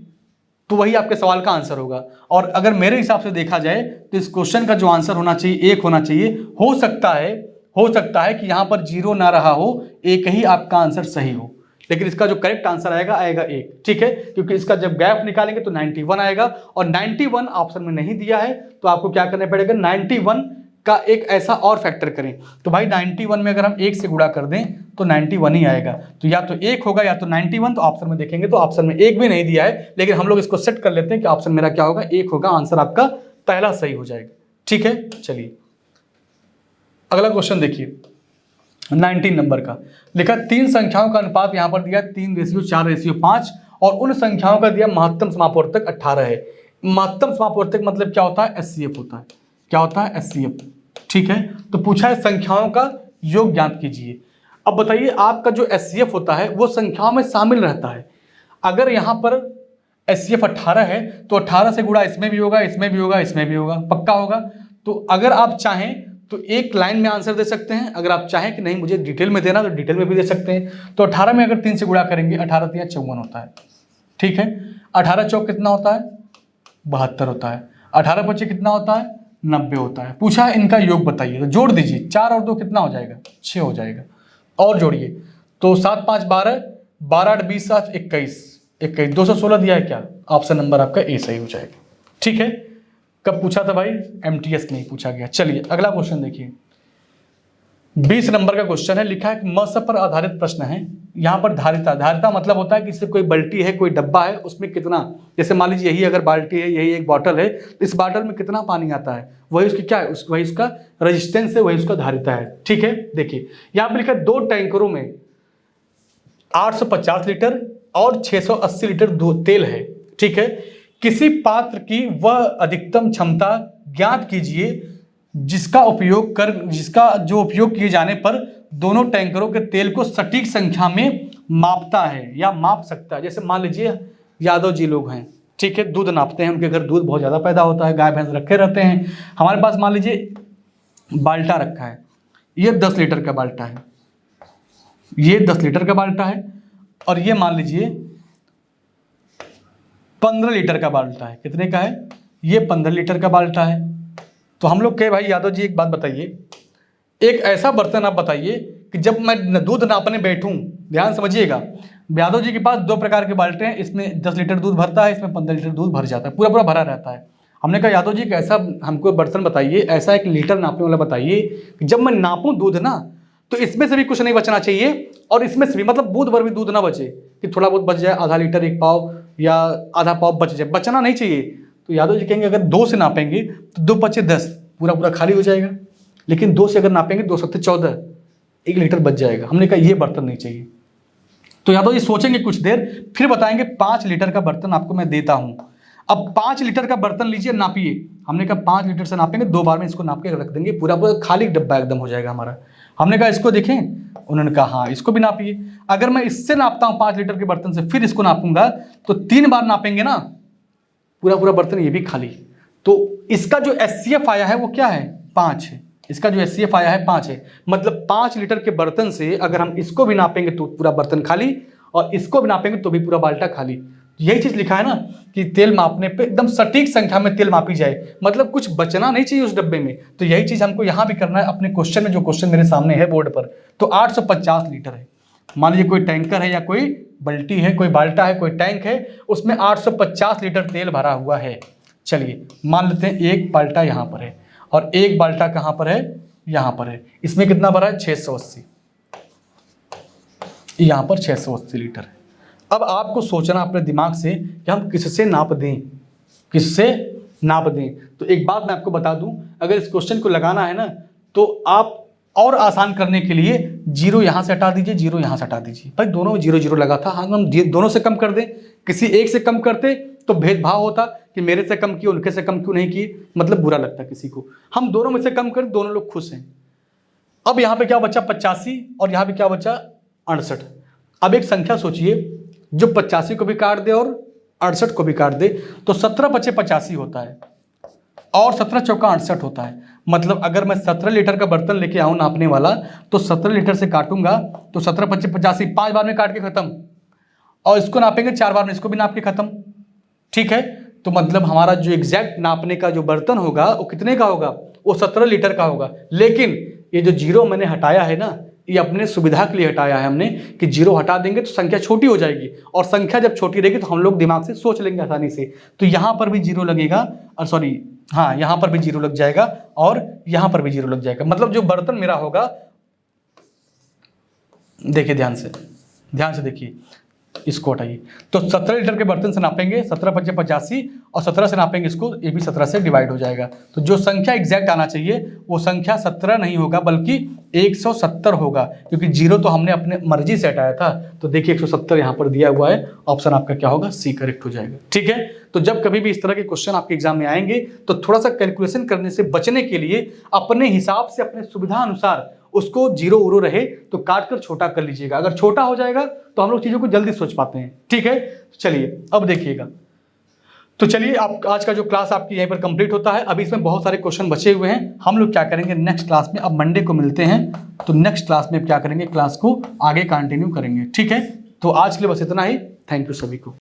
तो वही आपके सवाल का आंसर होगा। और अगर मेरे हिसाब से देखा जाए तो इस क्वेश्चन का जो आंसर होना चाहिए 1 होना चाहिए। हो सकता है कि यहां पर 0 ना रहा हो, 1 ही आपका आंसर सही हो, लेकिन इसका जो करेक्ट आंसर आएगा 1, ठीक है, क्योंकि इसका जब गैप निकालेंगे तो 91 आएगा, और 91 ऑप्शन में नहीं दिया है तो आपको क्या करना पड़ेगा, 91 का एक ऐसा और फैक्टर करें। तो भाई 91 में अगर हम 1 से गुणा कर दें तो 91 ही आएगा, तो या तो 1 होगा या तो 91। तो ऑप्शन में देखेंगे तो ऑप्शन में 1 भी नहीं दिया है, लेकिन हम लोग इसको सेट कर लेते हैं कि ऑप्शन मेरा क्या होगा, 1 होगा, आंसर आपका पहला सही हो जाएगा। ठीक है, चलिए अगला क्वेश्चन देखिए 19 नंबर का। लिखा 3 संख्याओं का अनुपात यहां पर दिया 3:4:5, और उन संख्याओं का दिया महत्तम समापवर्तक 18 है। महत्तम समापवर्तक मतलब क्या होता है, एचसीएफ होता है। क्या होता है, एचसीएफ। ठीक है, तो पूछा है संख्याओं का योग ज्ञात कीजिए। अब बताइए आपका जो एचसीएफ होता है वो संख्याओं में शामिल रहता है। अगर यहां पर एचसीएफ 18 है तो 18 से गुणा इसमें भी होगा, इसमें भी होगा, इसमें भी होगा, पक्का होगा। तो अगर आप चाहें तो एक लाइन में आंसर दे सकते हैं, अगर आप चाहें कि नहीं मुझे डिटेल में देना तो डिटेल में भी दे सकते हैं। तो 18 में अगर 3 से गुणा करेंगे 18 3 54 होता है। ठीक है, 18 चौक कितना होता है, 72 होता है। 18 पचे कितना होता है, 90 होता है। पूछा है इनका योग बताइए, तो जोड़ दीजिए, 4 और 2 कितना हो जाएगा, 6 हो जाएगा। और जोड़िए तो 7 5 12, 12 8 20 7 21, 216 दिया है क्या, ऑप्शन नंबर आपका ए सही हो जाएगा। ठीक है, कब पूछा था भाई, एमटीएस में ही पूछा गया। चलिए अगला क्वेश्चन देखिए 20 नंबर का क्वेश्चन है। लिखा है मौसम पर आधारित प्रश्न है। यहाँ पर धारिता मतलब होता है कि इससे कोई बाल्टी है, कोई डब्बा है, उसमें कितना, जैसे मान लीजिए यही अगर बाल्टी है, यही एक बॉटल है, तो इस बॉटल में कितना पानी आता है, वही उसकी क्या है, वही उसका रेजिस्टेंस है, वही उसका धारिता है। ठीक है, देखिए यहाँ पर लिखा है 2 टैंकरों में 850 लीटर और 680 लीटर तेल है। ठीक है, किसी पात्र की वह अधिकतम क्षमता ज्ञात कीजिए जिसका जो उपयोग किए जाने पर दोनों टैंकरों के तेल को सटीक संख्या में मापता है या माप सकता है। जैसे मान लीजिए यादव जी लोग हैं, ठीक है, दूध नापते हैं, उनके घर दूध बहुत ज़्यादा पैदा होता है, गाय भैंस रखे रहते हैं। हमारे पास मान लीजिए बाल्टा रखा है, ये 10 लीटर का बाल्टा है, ये 10 लीटर का बाल्टा है, और ये मान लीजिए 15 लीटर का बाल्टा है। कितने का है, ये 15 लीटर का बाल्टा है। तो हम लोग कहे भाई यादव जी एक बात बताइए, एक ऐसा बर्तन आप बताइए कि जब मैं दूध नापने बैठूं, ध्यान समझिएगा, यादव जी के पास 2 प्रकार के बाल्टे हैं, इसमें 10 लीटर दूध भरता है, इसमें 15 लीटर दूध भर जाता है, पूरा पूरा भरा रहता है। हमने कहा यादव जी एक ऐसा हमको बर्तन बताइए, ऐसा एक लीटर नापने वाला बताइए कि जब मैं नापूं दूध ना तो इसमें से भी कुछ नहीं बचना चाहिए, और इसमें से भी मतलब बूंद भर भी दूध ना बचे, कि थोड़ा बहुत बच जाए, आधा लीटर 1 पाव या आधा पाव बच जाए, बचना नहीं चाहिए। तो यादव जी कहेंगे अगर 2 से नापेंगे तो 2 पचे 10, पूरा पूरा खाली हो जाएगा, लेकिन 2 से अगर नापेंगे 2 सत्ते 14, 1 लीटर बच जाएगा। हमने कहा ये बर्तन नहीं चाहिए। तो यादव जी सोचेंगे कुछ देर, फिर बताएंगे 5 लीटर का बर्तन आपको मैं देता हूं। अब 5 लीटर का बर्तन लीजिए, नापिए। हमने कहा 5 लीटर से नापेंगे, 2 बार में इसको नाप के रख देंगे, पूरा पूरा खाली डब्बा एकदम हो जाएगा हमारा। हमने कहा इसको देखें, उन्होंने कहा हाँ इसको भी नापिए। अगर मैं इससे नापता हूं 5 लीटर के बर्तन से, फिर इसको नापूंगा तो 3 बार नापेंगे ना, पूरा पूरा बर्तन ये भी खाली। तो इसका जो एचसीएफ आया है वो क्या है, 5 है। इसका जो एचसीएफ आया है 5 है, मतलब 5 लीटर के बर्तन से अगर हम इसको भी नापेंगे तो पूरा बर्तन खाली, और इसको भी नापेंगे तो भी पूरा बाल्टा खाली। यही चीज लिखा है ना कि तेल मापने पे एकदम सटीक संख्या में तेल मापी जाए, मतलब कुछ बचना नहीं चाहिए उस डब्बे में। तो यही चीज हमको यहां भी करना है अपने क्वेश्चन में, जो क्वेश्चन मेरे सामने है बोर्ड पर। तो 850 लीटर है, मान लीजिए कोई टैंकर है या कोई बल्टी है, कोई बाल्टा है, कोई टैंक है, उसमें 850 लीटर तेल भरा हुआ है। चलिए मान लेते हैं एक बाल्टा यहाँ पर है और एक बाल्टा कहाँ पर है, यहाँ पर है। इसमें कितना भरा है, 680, यहाँ पर 680 लीटर है। अब आपको सोचना अपने दिमाग से कि हम किससे नाप दें, किससे नाप दें। तो एक बात मैं आपको बता दूं, अगर इस क्वेश्चन को लगाना है ना तो आप और आसान करने के लिए 0 यहाँ से हटा दीजिए, 0 यहाँ से हटा दीजिए। भाई दोनों में 0 0 लगा था, हम दोनों से कम कर दें, किसी एक से कम करते तो भेदभाव होता कि मेरे से कम किए उनके से कम क्यों नहीं किए, मतलब बुरा लगता किसी को। हम दोनों में से कम कर, दोनों लोग खुश हैं। अब यहाँ पे क्या बचा 85 और यहाँ पे क्या बचा 68। अब एक संख्या सोचिए जो 85 को भी काट दे और 68 को भी काट दे, तो 17 पचे 85 होता है। और 17 चौका 68 होता है। मतलब अगर मैं 17 लीटर का बर्तन लेके आऊँ नापने वाला, तो 17 लीटर से काटूंगा तो 17 25 85, 5 बार में काट के खत्म, और इसको नापेंगे 4 बार में, इसको भी नाप के खत्म। ठीक है, तो मतलब हमारा जो एग्जैक्ट नापने का जो बर्तन होगा वो कितने का होगा, वो 17 लीटर का होगा। लेकिन ये जो जीरो मैंने हटाया है ना, ये अपने सुविधा के लिए हटाया है हमने, कि जीरो हटा देंगे तो संख्या छोटी हो जाएगी, और संख्या जब छोटी रहेगी तो हम लोग दिमाग से सोच लेंगे आसानी से। तो यहाँ पर भी जीरो लगेगा, और सॉरी हाँ यहाँ पर भी जीरो लग जाएगा, और यहाँ पर भी जीरो लग जाएगा। मतलब जो बर्तन मेरा होगा, देखिए ध्यान से देखिए, इसको हटाइए, तो 17 लीटर के बर्तन से नापेंगे 17 5 85, और 17 से नापेंगे इसको, ये भी 17 से डिवाइड हो जाएगा। तो जो संख्या एग्जैक्ट आना चाहिए वो संख्या 17 नहीं होगा बल्कि 170 होगा, क्योंकि जीरो तो हमने अपने मर्जी से हटाया था। तो देखिए 170 यहाँ पर दिया हुआ है, ऑप्शन आपका क्या होगा, सी करेक्ट हो जाएगा। ठीक है, तो जब कभी भी इस तरह के क्वेश्चन आपके एग्जाम में आएंगे तो थोड़ा सा कैलकुलेशन करने से बचने के लिए अपने हिसाब से, अपने सुविधा अनुसार उसको जीरो उरो रहे तो काट कर छोटा कर लीजिएगा। अगर छोटा हो जाएगा तो हम लोग चीजों को जल्दी सोच पाते हैं। ठीक है, चलिए अब देखिएगा। तो चलिए आप आज का जो क्लास आपकी यहीं पर कंप्लीट होता है। अभी इसमें बहुत सारे क्वेश्चन बचे हुए हैं, हम लोग क्या करेंगे नेक्स्ट क्लास में, अब मंडे को मिलते हैं, तो नेक्स्ट क्लास में क्या करेंगे, क्लास को आगे कंटिन्यू करेंगे। ठीक है, तो आज के लिए बस इतना ही। थैंक यू सभी को।